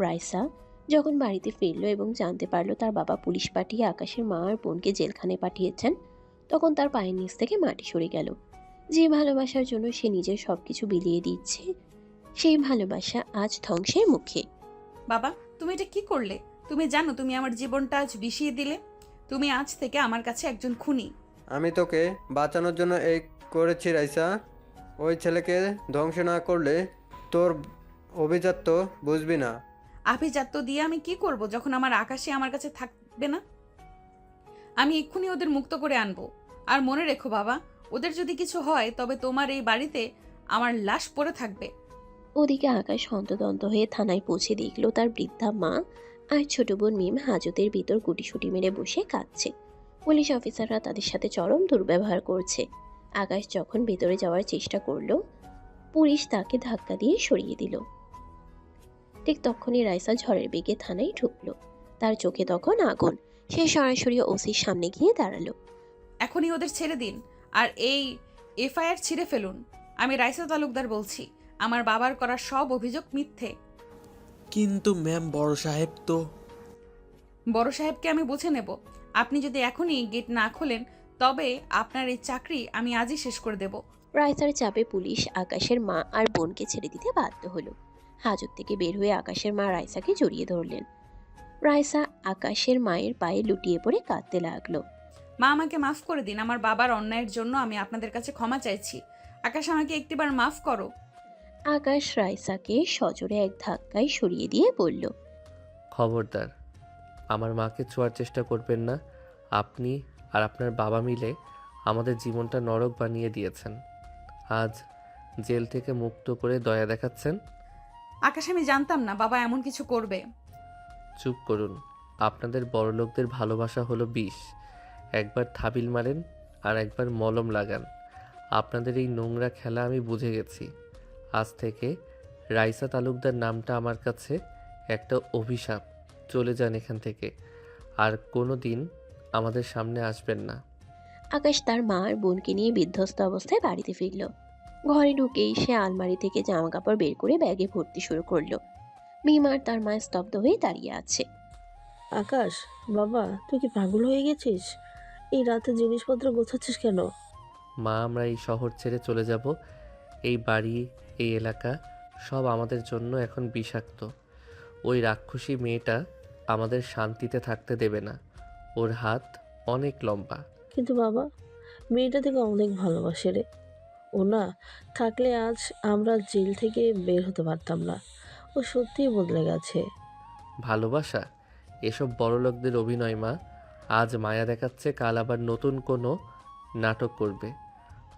রাইসা যখন বাড়িতে ফিরল এবং জানতে পারলো তার বাবা পুলিশ পাঠিয়ে আকাশের মা আর বোনকে জেলখানায় পাঠিয়েছেন, তখন তার পায়ের নিচ থেকে মাটি সরে গেল। যে ভালোবাসার জন্য সে নিজের সবকিছু বিলিয়ে দিচ্ছে, সেই ভালোবাসা আজ ধ্বংসের মুখে। বাবা, তুমি এটা কি করলে? তুমি জানো তুমি আমার জীবনটা আজ বিষিয়ে দিলে। তুমি আজ থেকে আমার কাছে একজন খুনি। আমি তোকে বাঁচানোর জন্য এই করেছি রাইসা। ওই ছেলেকে ধ্বংস না করলে তোর অভিজাত তো বুঝবি না। আভিজাত্য দিয়ে আমি কি করব যখন আমার আকাশে আমার কাছে থাকবে না? আমি এক্ষুনি ওদের মুক্ত করে আনবো। আর মনে রেখো বাবা, ওদের যদি কিছু হয় তবে তোমার এই বাড়িতে আমার লাশ পড়ে থাকবে। ওদিকে আকাশ হন্তদন্ত হয়ে থানায় পৌঁছে দেখলো তার বৃদ্ধা মা আর ছোট বোন মিম হাজতের ভিতর গুটিসুটি মেরে বসে কাঁদছে। পুলিশ অফিসাররা তাদের সাথে চরম দুর্ব্যবহার করছে। আকাশ যখন ভেতরে যাওয়ার চেষ্টা করলো, পুলিশ তাকে ধাক্কা দিয়ে সরিয়ে দিল। ঠিক তখনই রাইসা ঝড়ের বেগে থানায় ঢুকলো। তার চোখে তখন আগুন। সে সরাসরি ওসির সামনে গিয়ে দাঁড়ালো। এখনই ওদের ছেড়ে দিন আর এই এফআইআর ছিঁড়ে ফেলুন। আমি রাইসা তালুকদার বলছি, আমার বাবার করা সব অভিযোগ মিথ্যে। কিন্তু ম্যাম, বড় সাহেব তো। বড় সাহেবকে আমি বুঝে নেব। আপনি যদি এখনই গেট না খোলেন তবে আপনার এই চাকরি আমি আজই শেষ করে দেব। রাইসার চাপে পুলিশ আকাশের মা আর বোনকে ছেড়ে দিতে বাধ্য হলো। হাজত থেকে বের হয়ে আকাশের মা রাইসাকে জড়িয়ে ধরলেন। রাইসা আকাশের মায়ের পায়ে লুটিয়ে পড়ে কাঁদতে লাগলো। মা, আমাকে মাফ করে দিন। আমার বাবার অন্যায়ের জন্য আমি আপনাদের কাছে ক্ষমা চাইছি। আকাশ, আমাকে একটিবার মাফ করো। আকাশ রাইসাকে সজোরে এক ধাক্কায় সরিয়ে দিয়ে বলল, খবরদার আমার মাকে ছোঁয়ার চেষ্টা করবেন না। আপনি আর আপনার বাবা মিলে আমাদের জীবনটা নরক বানিয়ে দিয়েছেন। আজ জেল থেকে মুক্ত করে দয়া দেখাচ্ছেন। আকাশ, আমি জানতাম না বাবা এমন কিছু করবে। চুপ করুন। আপনাদের বড়লোকদের ভালোবাসা হলো বিষ। একবার থাবিল মারেন আর একবার মলম লাগান। আপনাদের এই নোংরা খেলা আমি বুঝে গেছি। আজ থেকে রাইসা তালুকদার নামটা আমার কাছে একটা অভিশাপ। চলে যান এখান থেকে, আর কোনো দিন আমাদের সামনে আসবেন না। আকাশ তার মা আর বোনকে নিয়ে বিধ্বস্ত অবস্থায় বাড়িতে ফিরল। ঘরে ঢুকেই সে আলমারি থেকে জামা কাপড় বের করে ব্যাগে ভর্তি শুরু করলো। মিম আর তার মা স্তব্ধ হয়ে দাঁড়িয়ে আছে। আকাশ, বাবা, তুই কি পাগল হয়ে গেছিস? এই রাতে জিনিসপত্র গোছাচ্ছিস কেন? মা, আমরা এই শহর ছেড়ে চলে যাব। এই বাড়ি, এই এলাকা সব আমাদের জন্য এখন বিষাক্ত। ওই রাক্ষসী মেয়েটা আমাদের শান্তিতে থাকতে দেবে না। ওর হাত অনেক লম্বা। কিন্তু বাবা, মেয়েটা থেকে অনেক ভালোবাসে রে। ও না থাকলে আজ আমরা জেল থেকে বের হতে পারতাম না। ও সত্যিই বদলে গেছে। ভালোবাসা এসব বড়লোকদের অভিনয় মা। আজ মায়া দেখাচ্ছে, কাল আবার নতুন কোনো নাটক করবে।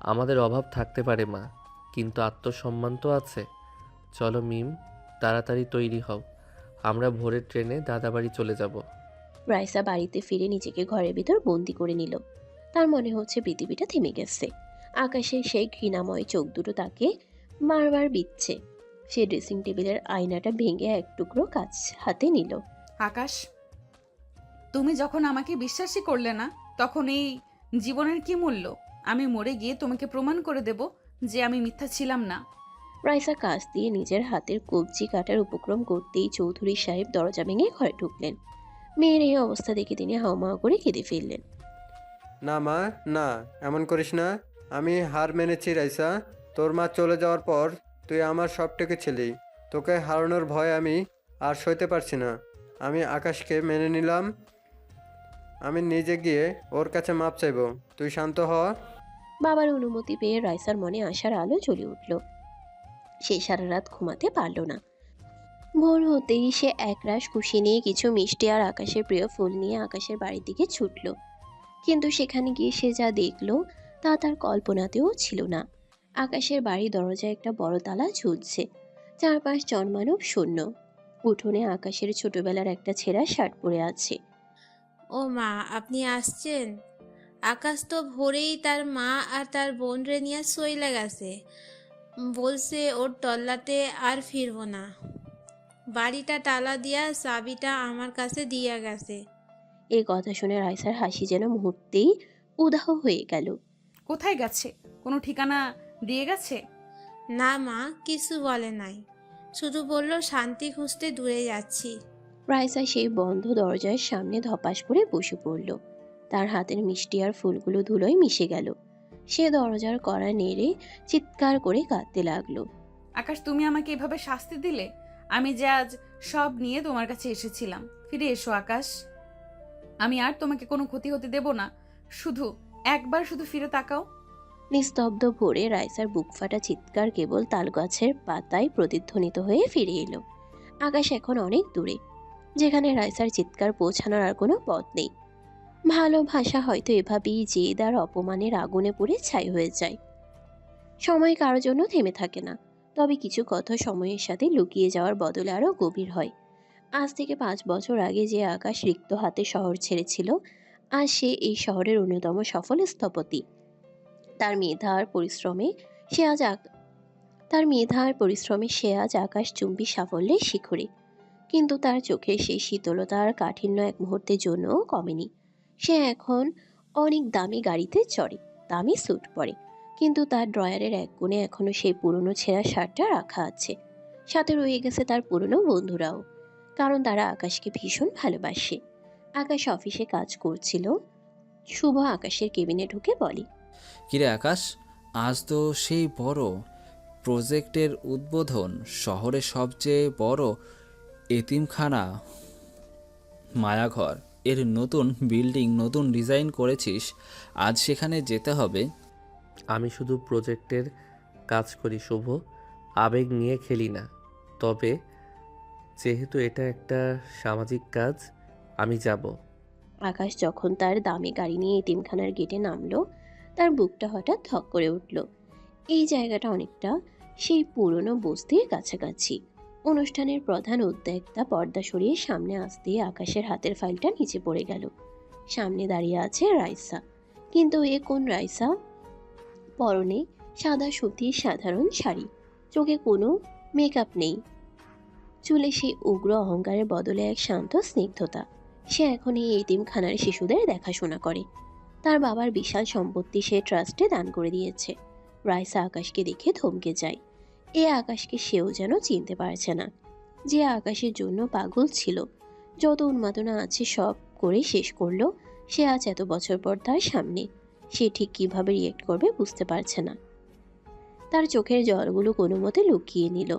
আমাদের অভাব থাকতে পারে মা, কিন্তু আত্মসম্মান তো আছে। চলো মিম, তাড়াতাড়ি তৈরি হও। আমরা ভোরের ট্রেনে দাদাবাড়ি চলে যাব। রাইসা বাড়িতে ফিরে নিজেকে ঘরের ভিতর বন্দি করে নিল। তার মনে হচ্ছে পৃথিবীটা থেমে গেছে। আকাশের সেই ঘৃণাময় চোখ দুটো তাকে বারবার বিচ্ছে। সে ড্রেসিং টেবিলের আয়নাটা ভেঙে এক টুকরো কাঁচ হাতে নিল। আকাশ, তুমি যখন আমাকে বিশ্বাসই করলে না, তখন এই জীবনের কি মূল্য? আমি মরে গিয়ে তোমাকে প্রমাণ করে দেব যে আমি মিথ্যা ছিলাম না। রাইসা কাঁচ দিয়ে নিজের হাতের কবজি কাটার উপক্রম করতেই চৌধুরী সাহেব দরজা ভেঙে ঘরে ঢুকলেন। মেয়ের এই অবস্থা দেখে তিনি হাওমাও করে কেঁদে ফেললেন। না মা, না, এমন করিস না। আমি হার মেনেছি রাইসা। তোর মা চলে যাওয়ার পর তুই আমার সবটুকু ছিলি। তোকে হারানোর ভয় আমি আর সইতে পারছি না। আমি আকাশকে মেনে নিলাম। আমি নিজে গিয়ে ওর কাছে মাপ চাইব। তুই শান্ত হ। বাবার অনুমতি পেয়ে রাইসার মনে আশার আলো জ্বলে উঠল। সে সারা রাত ঘুমাতে পারল না। ভোর হতেই সে একরাশ খুশি নিয়ে কিছু মিষ্টি আর আকাশের প্রিয় ফুল নিয়ে আকাশের বাড়ির দিকে ছুটল। কিন্তু সেখানে গিয়ে সে যা দেখল তা তার কল্পনাতেও ছিল না। আকাশের বাড়ির দরজায় একটা বড় তালা ঝুলছে। চারপাশ জনমানব শূন্য। উঠোনে আকাশের ছোটবেলার একটা ছেঁড়া শার্ট পরে আছে। ও মা, আপনি আসছেন? আকাশ তো ভোরেই তার মা আর তার বোন রে নিয়ে সইলা গেছে। বলছে ওর তল্লাতে আর ফিরবো না। বাড়িটা তালা দিয়া চাবিটা আমার কাছে দিয়া গেছে। এই কথা শুনে রাইসার হাসি যেন মুহূর্তেই উধাও হয়ে গেল। কোথায় গেছে? কোনো ঠিকানা দিয়ে গেছে? না মা, কিছু বলে নাই, শুধু বলল শান্তি খুঁজতে দূরে যাচ্ছি। রাইসা সেই বন্ধ দরজার সামনে ধপাস করে বসে পড়ল। তার হাতের মিষ্টি আর ফুলগুলো ধুলোয় মিশে গেল। সে দরজার কড়া নেড়ে চিৎকার করে কাঁদতে লাগলো। আকাশ, তুমি আমাকে এভাবে শাস্তি দিলে? আমি যে আজ সব নিয়ে তোমার কাছে এসেছিলাম। ফিরে এসো আকাশ, আমি আর তোমাকে কোনো ক্ষতি হতে দেব না। একবার শুধু ফিরে তাকাও। নিস্তব্ধ ভোরে রাইসার বুক ফাটা চিৎকার কেবল তালগাছের পাতায় প্রতিধ্বনিত হয়ে ফিরে এলো। আকাশ এখন অনেক দূরে, যেখানে রাইসার চিৎকার পৌঁছানোর আর কোনো পথ নেই। ভালোবাসা হয়তো এভাবেই জেদ আর অপমানের আগুনে পুড়ে ছাই হয়ে যায়। সময় কারোর জন্য থেমে থাকে না, তবে কিছু কথা সময়ের সাথে লুকিয়ে যাওয়ার বদলে আরও গভীর হয়। আজ থেকে 5 বছর আগে যে আকাশ রিক্ত হাতে শহর ছেড়েছিল, আজ সে এই শহরের অন্যতম সফল স্থপতি। তার মেধা আর পরিশ্রমে সে আজ আকাশচুম্বী সাফল্যের শিখরে। কিন্তু তার চোখের সেই শীতলতা আর কাঠিন্য এক মুহূর্তের জন্যও কমেনি। সে এখন অনেক দামি গাড়িতে চড়ে, দামি স্যুট পরে, কিন্তু তার ড্রয়ারের এক কোণে এখনো সেই পুরনো ছেঁড়া শার্টটা রাখা আছে। সাথে রয়ে গেছে তার পুরনো বন্ধুরাও, কারণ তারা আকাশকে ভীষণ ভালোবাসে। আকাশ অফিসে কাজ করছিল। শুভ আকাশের কেবিনে ঢুকে বলে, কিরে আকাশ, আজ তো সেই বড় প্রজেক্টের উদ্বোধন। শহরের সবচেয়ে বড় এতিমখানা মায়াঘর এর নতুন বিল্ডিং, নতুন ডিজাইন করেছিস, আজ সেখানে যেতে হবে। আমি শুধু প্রজেক্টের কাজ করি শুভ, আবেগ নিয়ে খেলি না। তবে যেহেতু এটা একটা সামাজিক কাজ, আমি যাব। আকাশ যখন তার দামি গাড়ি নিয়ে এতিমখানার গেটে নামলো, তার বুকটা হঠাৎ ধক করে উঠল। এই জায়গাটা অনেকটা সেই পুরনো বস্তির কাছাকাছি। অনুষ্ঠানের প্রধান উদ্যোক্তা পর্দা সরিয়ে সামনে আসতেই আকাশের হাতের ফাইলটা নিচে পড়ে গেল। সামনে দাঁড়িয়ে আছে রাইসা, কিন্তু এ কোন রাইসা? পরনে সাদা সুতির সাধারণ শাড়ি, চোখে কোনো মেকআপ নেই, চুলে সেই উগ্র অহংকারের বদলে এক শান্ত স্নিগ্ধতা। সে এখন এই এতিমখানার শিশুদের দেখাশোনা করে। তার বাবার বিশাল সম্পত্তি সে ট্রাস্টে দান করে দিয়েছে। রাইসা আকাশকে দেখে থমকে যায়। এ আকাশকে সেও যেন চিনতে পারছে না, যে আকাশের জন্য পাগল ছিল। যত উন্মাদনা আছে সব করে শেষ করলো। সে আজ এত বছর পর তার সামনে। সে ঠিক কিভাবে রিয়েক্ট করবে বুঝতে পারছে না। তার চোখের জলগুলো কোনো মতে লুকিয়ে নিল।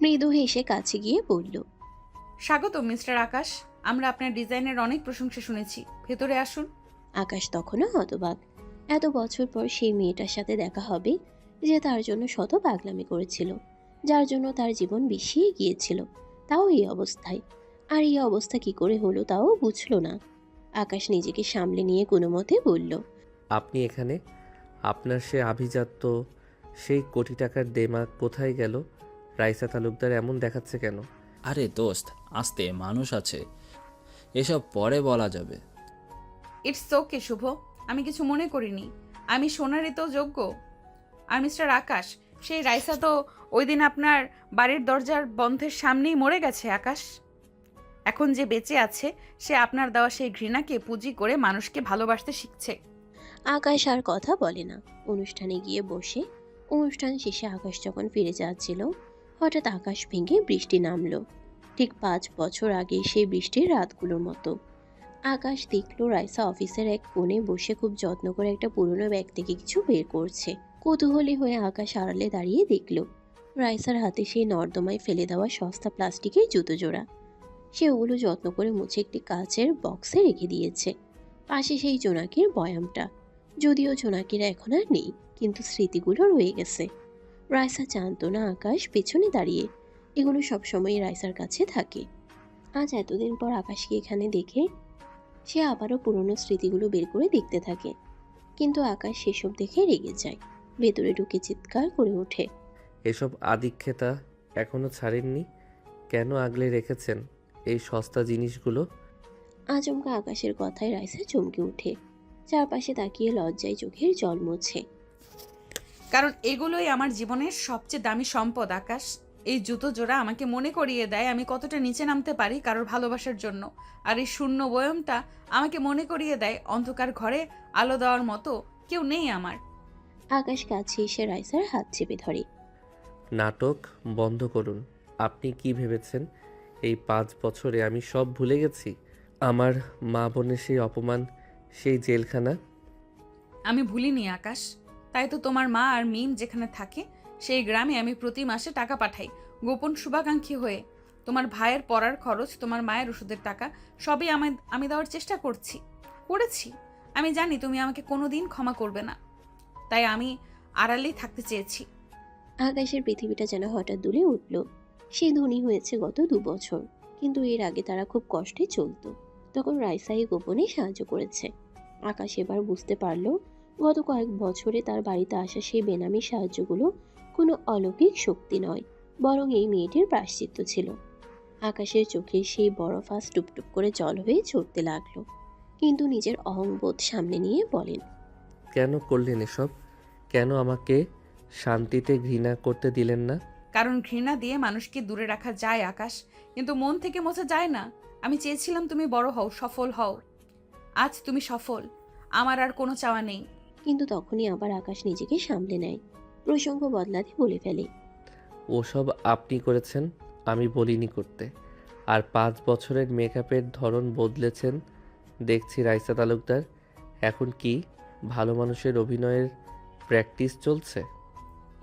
মৃদু হেসে কাছে গিয়ে বলল, স্বাগত মিস্টার আকাশ, আমরা আপনার ডিজাইনের অনেক প্রশংসা শুনেছি, ভেতরে আসুন। আকাশ তখনও হতবাক। এত বছর পর সেই মেয়েটার সাথে দেখা হবে, যে তার জন্য শত পাগলামি করেছিল, যার জন্য তার জীবন বিষিয়ে গিয়েছিল, তাও এই অবস্থায়। আর এই অবস্থা কি করে হলো তাও বুঝলো না। আকাশ নিজেকে সামলে নিয়ে কোনো মতে বলল, আপনি এখানে? আপনার সে আভিজাত্য, সেই কোটি টাকার দেমাগ কোথায় গেল? রাইসা তালুকদার এমন দেখাচ্ছে কেন? আরে দোস্ত, আস্তে, মানুষ আছে, এসব পরে বলা যাবে। ইটস ওকে শুভ, আমি কিছু মনে করিনি। আমি সোনার এতেও যোগ্য। আর মিস্টার আকাশ, সেই রাইসা তো ওই দিন আপনার বাড়ির দরজার বন্ধের সামনেই মরে গেছে আকাশ। এখন যে বেঁচে আছে, সে আপনার দেওয়া সেই ঘৃণাকে পুঁজি করে মানুষকে ভালোবাসতে শিখছে। আকাশ আর কথা বলে না, অনুষ্ঠানে গিয়ে বসে। অনুষ্ঠান শেষে আকাশ যখন ফিরে যাচ্ছিল, হঠাৎ আকাশ ভেঙে বৃষ্টি নামলো। ঠিক 5 বছর আগে সেই বৃষ্টির রাতগুলোর মতো। আকাশ দেখল রাইসা অফিসের এক কোণে বসে খুব যত্ন করে একটা পুরনো ব্যাগ থেকে কিছু বের করছে। কৌতূহলী হয়ে আকাশ আড়ালে দাঁড়িয়ে দেখল রাইসার হাতে সেই নর্দমায় ফেলে দেওয়া সস্তা প্লাস্টিকের জুতো জোড়া। সে ওগুলো যত্ন করে মুছে একটি কাচের বক্সে রেখে দিয়েছে। পাশে সেই জোনাকির বয়ামটা, যদিও জোনাকিরা এখন আর নেই, কিন্তু স্মৃতিগুলো রয়ে গেছে। রাইসা জানতো না আকাশ পেছনে দাঁড়িয়ে এগুলো সবসময় রাইসার কাছে থাকে। আজ এতদিন পর আকাশকে এখানে দেখে সে আবারও পুরনো স্মৃতিগুলো বের করে দেখতে থাকে, কিন্তু আকাশ সেসব দেখে রেগে যায়। ভেতরে ঢুকে চিৎকার করে ওঠে, এসব আদিক্ষেতা এখনো ছাড়েননি? কেন আগলে রেখেছেন এই সস্তা জিনিসগুলো? আচমকা আকাশের কথায় রাইসা চমকে ওঠে, চারপাশে তাকিয়ে লজ্জায় চোখের জল মোছে। কারণ এগুলোই আমার জীবনের সবচেয়ে দামি সম্পদ আকাশ। এই জুতো জোড়া আমাকে মনে করিয়ে দেয় আমি কতটা নিচে নামতে পারি কারোর ভালোবাসার জন্য। আর এই শূন্য বয়মটা আমাকে মনে করিয়ে দেয় অন্ধকার ঘরে আলো দেওয়ার মতো কেউ নেই আমার। আকাশ কাছে এসে রাইসার হাত চেপে ধরে। নাটক বন্ধ করুন। আপনি কি ভেবেছেন এই 5 বছরে আমি সব ভুলে গেছি? আমার মা বোনের সেই অপমান, সেই জেলখানা? আমি ভুলিনি আকাশ। তাই তো তোমার মা আর মিম যেখানে থাকে সেই গ্রামে আমি প্রতি মাসে টাকা পাঠাই গোপন শুভাকাঙ্ক্ষী হয়ে। তোমার ভাইয়ের পড়ার খরচ, তোমার মায়ের ওষুধের টাকা সবই আমি দেওয়ার চেষ্টা করেছি। আমি জানি তুমি আমাকে কোনোদিন ক্ষমা করবে না, তাই আমি আড়ালেই থাকতে চেয়েছি। আকাশের পৃথিবীটা যেন হঠাৎ দুলে উঠল। সে ধনী হয়েছে গত 2 বছর, কিন্তু এর আগে তারা খুব কষ্টে চলতো। তখন রাইসাই গোপনে সাহায্য করেছে। আকাশ এবার বুঝতে পারল গত কয়েক বছরে তার বাড়িতে আসা সেই বেনামি সাহায্যগুলো কোনো অলৌকিক শক্তি নয়, বরং এই মেয়েটির প্রায়শ্চিত্ত ছিল। আকাশের চোখে সেই বরফ আজ টুপটুপ করে জল হয়ে ঝরতে লাগলো, কিন্তু নিজের অহংবোধ সামনে নিয়ে বলেন, কেন করলেন এসব? কেন আমাকে শান্তিতে ঘৃণা করতে দিলেন না? কারণ ঘৃণা দিয়ে মানুষকে দূরে রাখা যায় আকাশ, কিন্তু মন থেকে মোছা যায় না। আমি চেয়েছিলাম তুমি বড় হও, সফল হও। আজ তুমি সফল, আমার আর কোনো চাওয়া নেই। কিন্তু তখনই আবার আকাশ নিজেকে সামলে নেয়, প্রসঙ্গ বদলাতে বলে ফেলে, ওসব আপনি করেছেন, আমি বলিনি করতে। আর 5 বছরের মেকআপের ধরন বদলেছেন দেখছি রাইসা তালুকদার। এখন কি ভালো মানুষের অভিনয়ের প্র্যাকটিস চলছে?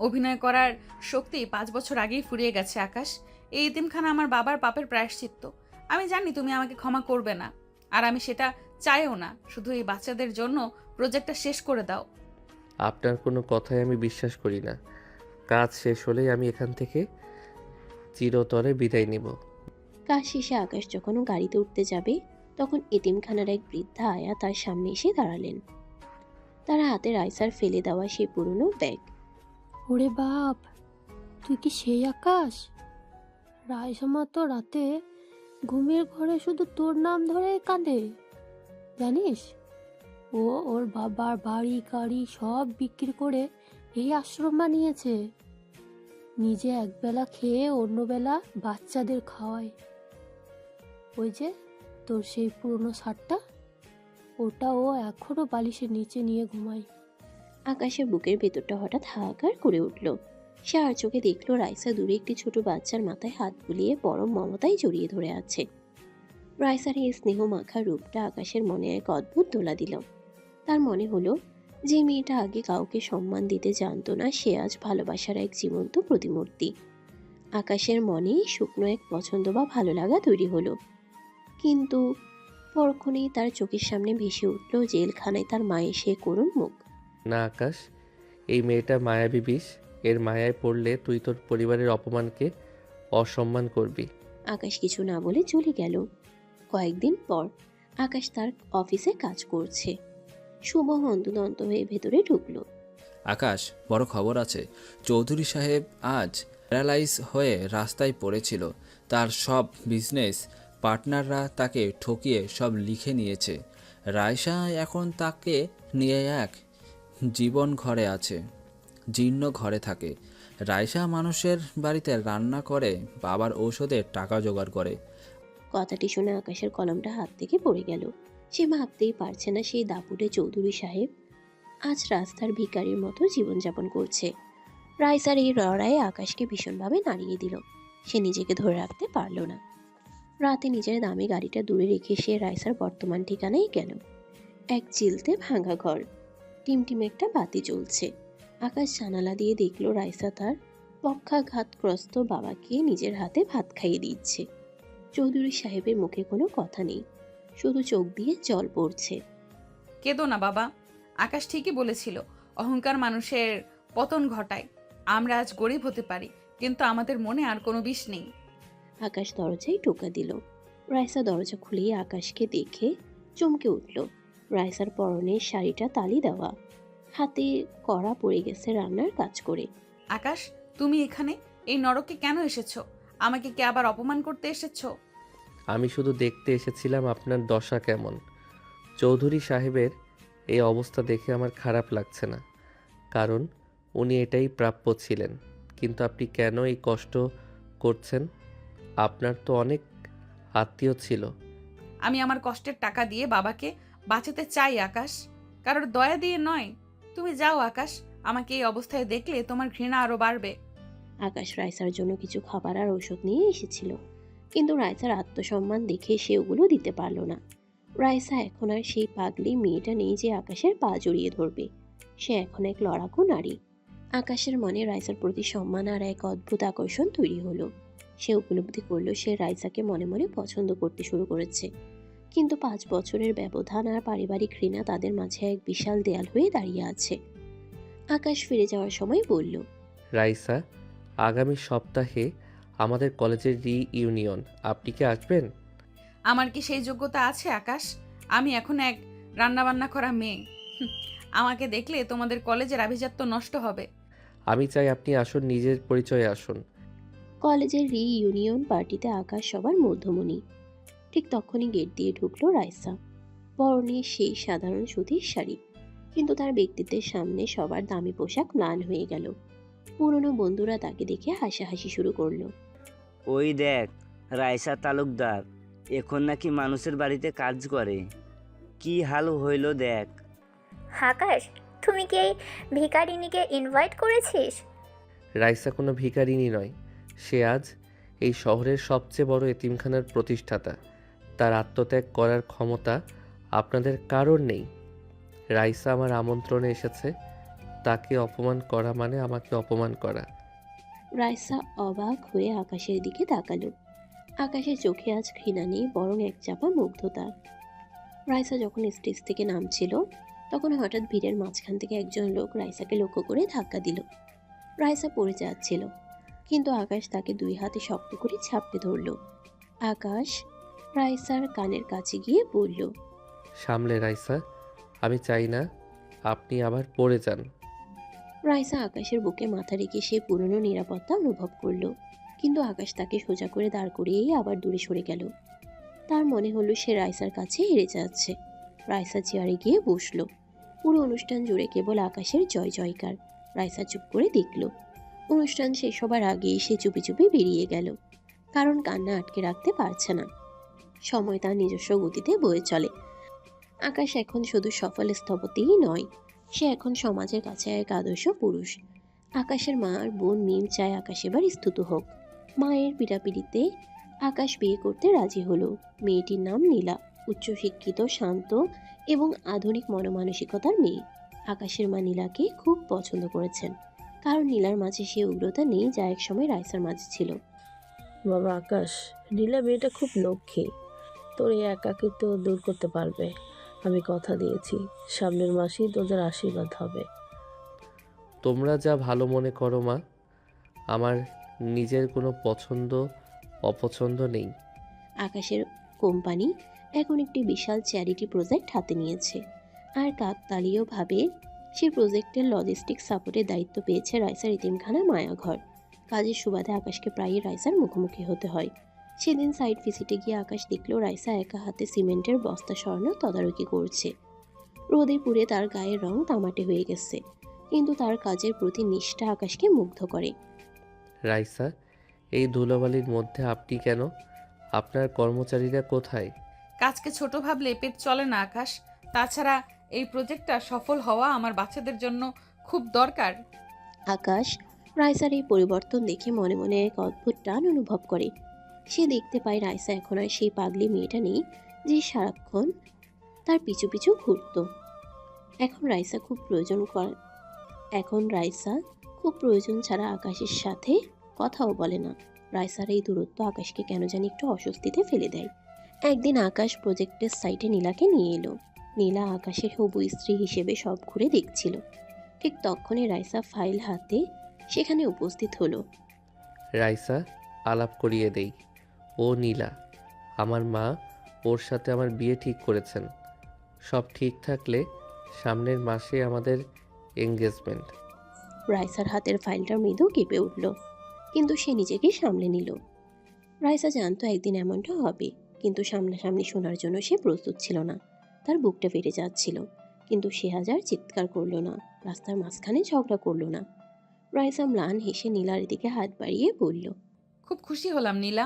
অভিনয় করার শক্তি 5 বছর আগেই ফুরিয়ে গেছে আকাশ। এই এতিমখানা আমার বাবার পাপের প্রায়শ্চিত্ত। আমি জানি তুমি আমাকে ক্ষমা করবে না, আর আমি সেটা চাইও না। শুধু এই বাচ্চাদের জন্য প্রজেক্টটা শেষ করে দাও। আপনার কোনো কথাই আমি বিশ্বাস করি না। কাজ শেষ হলেই আমি এখান থেকে চিরতরে বিদায় নিব। কাজ শেষে আকাশ যখন গাড়িতে উঠতে যাবে, তখন এতিমখানার এক বৃদ্ধা আয়া তার সামনে এসে দাঁড়ালেন। তার হাতে রাইসার ফেলে দেওয়া সেই পুরনো ব্যাগ। ওরে বাপ, তুই কি সেই আকাশ? রায়সমা তো রাতে ঘুমের ঘরে শুধু তোর নাম ধরে কাঁদে, জানিস? ও ওর বাবার বাড়ি গাড়ি সব বিক্রি করে এই আশ্রম বানিয়েছে। নিজে একবেলা খেয়ে অন্য বেলা বাচ্চাদের খাওয়ায়। ওই যে তোর সেই পুরনো শার্টটা, ওটা ও এখনো বালিশের নিচে নিয়ে ঘুমায়। আকাশের বুকের ভেতরটা হঠাৎ হাহাকার করে উঠল। সে আর চোখে দেখলো রাইসা দূরে একটি ছোট বাচ্চার মাথায় হাত বুলিয়ে পরম মমতায় জড়িয়ে ধরে আছে। রাইসার এই স্নেহ মাখা রূপটা আকাশের মনে এক অদ্ভুত দোলা দিল। তার মনে হলো যে মেয়েটা আগে কাউকে সম্মান দিতে জানতো না, সে আজ ভালোবাসার এক জীবন্ত প্রতিমূর্তি। আকাশের মনে শুকনো এক পছন্দ বা ভালো লাগা তৈরি হলো, কিন্তু পরক্ষণেই তার চোখের সামনে ভেসে উঠল জেলখানায় তার মায়ের সে করুণ মুখ। না আকাশ, এই মেয়েটা মায়াবী বিষ। এর মায়ায় পড়লে তুই তোর পরিবারের অপমানকে অসম্মান করবি। আকাশ কিছু না বলে চলে গেল। কয়েকদিন পর আকাশ তার অফিসে কাজ করছে। শুভ হন্তদন্ত হয়ে ভেতরে ঢুকলো। আকাশ, বড় খবর আছে। চৌধুরী সাহেব আজ প্যারালাইজ হয়ে রাস্তায় পড়েছিল। তার সব বিজনেস পার্টনাররা তাকে ঠকিয়ে সব লিখে নিয়েছে। রায়সা এখন তাকে নিয়ে এক জীবন ঘরে আছে, জীর্ণ ঘরে থাকে। রায়সা মানুষের বাড়িতে রান্না করে, বাবার ঔষধের টাকা জোগাড় করে। কথাটি শুনে আকাশের কলমটা হাত থেকে পড়ে গেল। সে ভাবতেই পারছে না সেই দাপুটে চৌধুরী সাহেব আজ রাস্তার ভিখারির মতো জীবনযাপন করছে। রাইসার এই লড়াইয়ে আকাশকে ভীষণভাবে নাড়িয়ে দিল। সে নিজেকে ধরে রাখতে পারল না। রাতে নিজের দামি গাড়িটা দূরে রেখে সে রাইসার বর্তমান ঠিকানায় গেল। এক চিলতে ভাঙা ঘর, টিমটিম একটা বাতি জ্বলছে। আকাশ জানালা দিয়ে দেখল রাইসা তার পক্ষাঘাতগ্রস্ত বাবাকে নিজের হাতে ভাত খাইয়ে দিচ্ছে। চৌধুরী সাহেবের মুখে কোনো কথা নেই, শুধু চোখ দিয়ে জল পড়ছে। কেঁদো না বাবা, আকাশ ঠিকই বলেছিল, অহংকার মানুষের পতন ঘটায়। আমরা আজ গরিব হতে পারি, কিন্তু আমাদের মনে আর কোনো বিষ নেই। আকাশ দরজায় টোকা দিল। রাইসা দরজা খুলেই আকাশকে দেখে চমকে উঠল। রাইসার পরনের শাড়িটা তালি দেওয়া, হাতে কড়া পড়ে গেছে রান্নার কাজ করে। আকাশ, তুমি এখানে এই নরকে কেন এসেছো? আমাকে কি আবার অপমান করতে এসেছো? আমি শুধু দেখতে এসেছিলাম আপনার দশা কেমন। চৌধুরী সাহেবের এই অবস্থা দেখে আমার খারাপ লাগছে না, কারণ উনি এটাই প্রাপ্য ছিলেন। কিন্তু আপনি কেন এই কষ্ট করছেন? আপনার তো অনেক আত্মীয় ছিল। আমি আমার কষ্টের টাকা দিয়ে বাবাকে বাঁচাতে চাই আকাশ, কারোর দয়া দিয়ে নয়। তুমি যাও আকাশ, আমাকে এই অবস্থায় দেখলে তোমার ঘৃণা আরো বাড়বে। আকাশ রাইসার জন্য কিছু খাবার আর ঔষধ নিয়ে এসেছিল, কিন্তু রাইসার আত্মসম্মান দেখে সে ওগুলো দিতে পারল না। রাইসা এখন আর সেই পাগলি মেয়েটা নেই যে আকাশের পা জড়িয়ে ধরবে। সে এখন এক লড়াকু নারী। আকাশের মনে রাইসার প্রতি সম্মান আর এক অদ্ভুত আকর্ষণ তৈরি হলো। সে উপলব্ধি করলো সে রাইসাকে মনে মনে পছন্দ করতে শুরু করেছে। কিন্তু 5 বছরের ব্যবধান আর পারিবারিক ঘৃণা তাদের মাঝে এক বিশাল দেয়াল হয়ে দাঁড়িয়ে আছে। আকাশ ফিরে যাওয়ার সময় বলল, রাইসা, আগামী সপ্তাহে আমাদের কলেজের রিইউনিয়ন, আপনি কি আসবেন? আমার কি সেই যোগ্যতা আছে আকাশ? আমি এখন এক রান্নাবান্না করা মেয়ে। আমাকে দেখলে তোমাদের কলেজের আভিজাত্য নষ্ট হবে। আমি চাই আপনি আসুন, নিজের পরিচয়ে আসুন। কলেজের রিইউনিয়ন পার্টিতে আকাশ সবার মধ্যমণি। ঠিক তখনই গেট দিয়ে ঢুকলো রাইসা। পরনে সেই সাধারণ সুতির শাড়ি, কিন্তু তার ব্যক্তিত্বের সামনে সবার দামি পোশাক ম্লান হয়ে গেল। পুরনো বন্ধুরা তাকে দেখে হাসাহাসি শুরু করলো। ওই দেখ, রাইসা তালুকদার এখন নাকি মানুষের বাড়িতে কাজ করে। কি হাল হইল দেখ। আকাশ, তুমি কি এই ভিখারিনীকে ইনভাইট করেছিস? রাইসা কোনো ভিখারিনী নয়, সে আজ এই শহরের সবচেয়ে বড় এতিমখানার প্রতিষ্ঠাতা। তার আত্মত্যাগ করার ক্ষমতা আপনাদের কারোর নেই। রাইসা আমার আমন্ত্রণে এসেছে, তাকে অপমান করা মানে আমাকে অপমান করা। রাইসা অবাক হয়ে আকাশের দিকে তাকালো। আকাশের চোখে আজ ঘৃণা নেই, বরং এক চাপা মুগ্ধতা। রাইসা যখন স্টেজ থেকে নামছিল, তখন হঠাৎ ভিড়ের মাঝখান থেকে একজন লোক রাইসাকে লক্ষ্য করে ধাক্কা দিল। রাইসা পড়ে যাচ্ছিল, কিন্তু আকাশ তাকে 2 হাতে শক্ত করে ঝাপটে ধরল। আকাশ রাইসার কানের কাছে গিয়ে বলল, সামলে রাইসা, আমি চাই না আপনি আবার পড়ে যান। রাইসা আকাশের বুকে মাথা রেখে সে পুরনো নিরাপত্তা অনুভব করল, কিন্তু আকাশ তাকে সোজা করে দাঁড় করিয়েই আবার দূরে সরে গেল। তার মনে হলো সে রাইসার কাছে হেরে যাচ্ছে। রাইসা চেয়ারে গিয়ে বসলো। পুরো অনুষ্ঠান জুড়ে কেবল আকাশের জয় জয়কার। রাইসা চুপ করে দেখল। অনুষ্ঠান শেষ হবার আগেই সে চুপি চুপি বেরিয়ে গেল, কারণ কান্না আটকে রাখতে পারছে না। সময় তার নিজস্ব গতিতে বয়ে চলে। আকাশ এখন শুধু সফল স্থপতিই নয়, সে এখন সমাজের কাছে এক আদর্শ পুরুষ। আকাশের মা আর বোন মিম চায় আকাশ এবার স্তুত হোক। মায়ের পিড়াপিড়িতে আকাশ বিয়ে করতে রাজি হলো। মেয়েটির নাম নীলা, উচ্চশিক্ষিত, শান্ত এবং আধুনিক মনমানসিকতার মেয়ে। আকাশের মা নীলাকে খুব পছন্দ করেছেন, কারণ নীলার মাঝে সে উগ্রতা নেই যা একসময় রাইসার মাঝে ছিল। বাবা আকাশ, নীলা মেয়েটা খুব লক্ষ্মী, তোর এই একাকিত্ব দূর করতে পারবে। আমি কথা দিয়েছি, সামনের মাসেই তোদের আশীর্বাদ হবে। তোমরা যা ভালো মনে করো মা, আমার নিজের কোনো পছন্দ অপছন্দ নেই। আকাশের কোম্পানি এখন একটি বিশাল চ্যারিটি প্রজেক্ট হাতে নিয়েছে, আর কাকতালীয়ভাবে সে প্রজেক্টের লজিস্টিক সাপোর্টের দায়িত্ব পেয়েছে রাইসার ইতিমখানা মায়াঘর। কাজের সুবাদে আকাশকে প্রায়ই রাইসার মুখোমুখি হতে হয়। সেদিন সাইট ভিজিটে গিয়ে আকাশ দেখল রাইসা একা হাতে সিমেন্টের বস্তা সরানো তদারকি করছে। রোদে পুড়ে তার গায়ের রং তামাটে হয়ে গেছে, কিন্তু তার কাজের প্রতি নিষ্ঠা আকাশকে মুগ্ধ করে। রাইসা, এই ধুলোবালির মধ্যে আপনি কেন? আপনার কর্মচারীরা কোথায়? কাজকে ছোট ভাবলে পেট চলে না আকাশ। তাছাড়া এই প্রজেক্টটা সফল হওয়া আমার বাচ্চাদের জন্য খুব দরকার। আকাশ রাইসার এই পরিবর্তন দেখে মনে মনে এক অদ্ভুত টান অনুভব করে। সে দেখতে পায় রাইসা এখন আর সেই পাগলি মেয়েটা নেই যে সারাক্ষণ তার পিছু পিছু ঘুরত। এখন রাইসা খুব প্রয়োজন ছাড়া আকাশের সাথে কথাও বলে না। রাইসার এই দূরত্ব আকাশকে কেন জানি একটু অস্বস্তিতে ফেলে দেয়। একদিন আকাশ প্রজেক্টের সাইটে নীলাকে নিয়ে এলো। নীলা আকাশের হবু স্ত্রী হিসেবে সব ঘুরে দেখছিল। ঠিক তখনই রাইসা ফাইল হাতে সেখানে উপস্থিত হলো। রাইসা, আলাপ করিয়ে দেই, ও নীলা। আমার মা ওর সাথে আমার বিয়ে ঠিক করেছেন। সব ঠিক থাকলে সামনের মাসে আমাদের এঙ্গেজমেন্ট। রাইসার হাতের ফাইলটা মৃদু কেঁপে উঠল, কিন্তু সে নিজেকে সামলে নিল। রাইসা জানতো একদিন এমনটা হবে। কিন্তু সামনাসামনি শোনার জন্য সে প্রস্তুত ছিল না। তার বুকটা ফেটে যাচ্ছিল, কিন্তু সে হাজার চিৎকার করলো না, রাস্তার মাঝখানে ঝগড়া করলো না। রাইসা ম্লান হেসে নীলার দিকে হাত বাড়িয়ে বলল, খুব খুশি হলাম নীলা।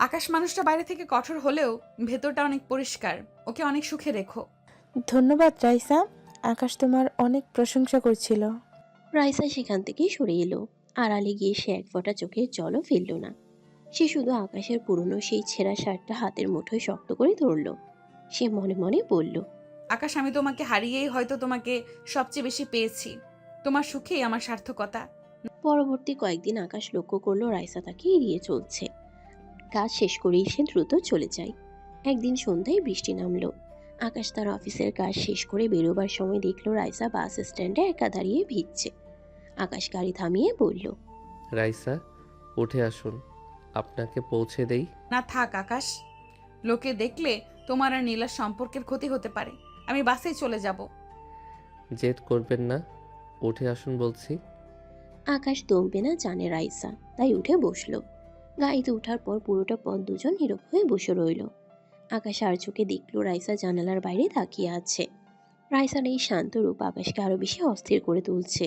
আকাশ মানুষটা বাইরে থেকে কঠোর হলেও ভেতরটা অনেক পরিষ্কার। ওকে অনেক সুখে রেখো। ধন্যবাদ রাইসা, আকাশ তোমার অনেক প্রশংসা করছিল। রাইসা সেখান থেকে সরে এলো। আড়ালে গিয়ে সে এক ফোঁটা চোখের জলও ফেলল না। সে শুধু আকাশের পুরনো সেই ছেঁড়া শার্টটা হাতের মুঠোয় শক্ত করে ধরল। সে মনে মনে বলল, আকাশ, আমি তোমাকে হারিয়েই হয়তো তোমাকে সবচেয়ে বেশি পেয়েছি। তোমার সুখেই আমার সার্থকতা। পরবর্তী কয়েকদিন আকাশ লক্ষ্য করলো রাইসা তাকে এড়িয়ে চলছে। কাজ শেষ করেই সে দ্রুত চলে যায়। একদিন সন্ধ্যায় বৃষ্টি নামলো। আকাশ তার অফিসের কাজ শেষ করে বেরোবার সময় দেখলো রাইসা বাস স্ট্যান্ডে একা দাঁড়িয়ে ভিজছে। আকাশ গাড়ি থামিয়ে বলল, রাইসা, উঠে আসুন, আপনাকে পৌঁছে দেই। না থাক আকাশ, লোকে দেখলে তোমার আর নীলার সম্পর্কের ক্ষতি হতে পারে। আমি বাসেই চলে যাব। জেদ করবেন না, উঠে আসুন বলছি। আকাশ দমবে না জানে রাইসা, তাই উঠে বসলো। গাড়িতে ওঠার পর পুরোটা পথ দুজন নীরব হয়ে বসে রইল। আকাশ আর চোখে দেখলো রাইসা জানালার বাইরে তাকিয়ে আছে। রাইসার এই শান্ত রূপ আকাশকে আরো বেশি অস্থির করে তুলছে।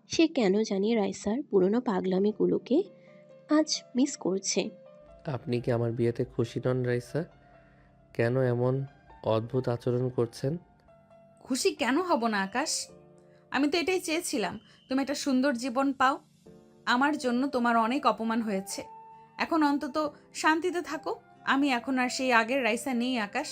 সে কেন জানি রাইসার পুরনো পাগলামিগুলোকে আজ মিস করছে। আপনি কি আমার বিয়েতে খুশি নন রাইসা? কেন এমন অদ্ভুত আচরণ করছেন? খুশি কেন হব না আকাশ? আমি তো এটাই চেয়েছিলাম, তুমি একটা সুন্দর জীবন পাও। আমার জন্য তোমার অনেক অপমান হয়েছে, এখন অন্তত শান্তিতে থাকো। আমি এখন আর সেই আগের রাইসা নেই আকাশ।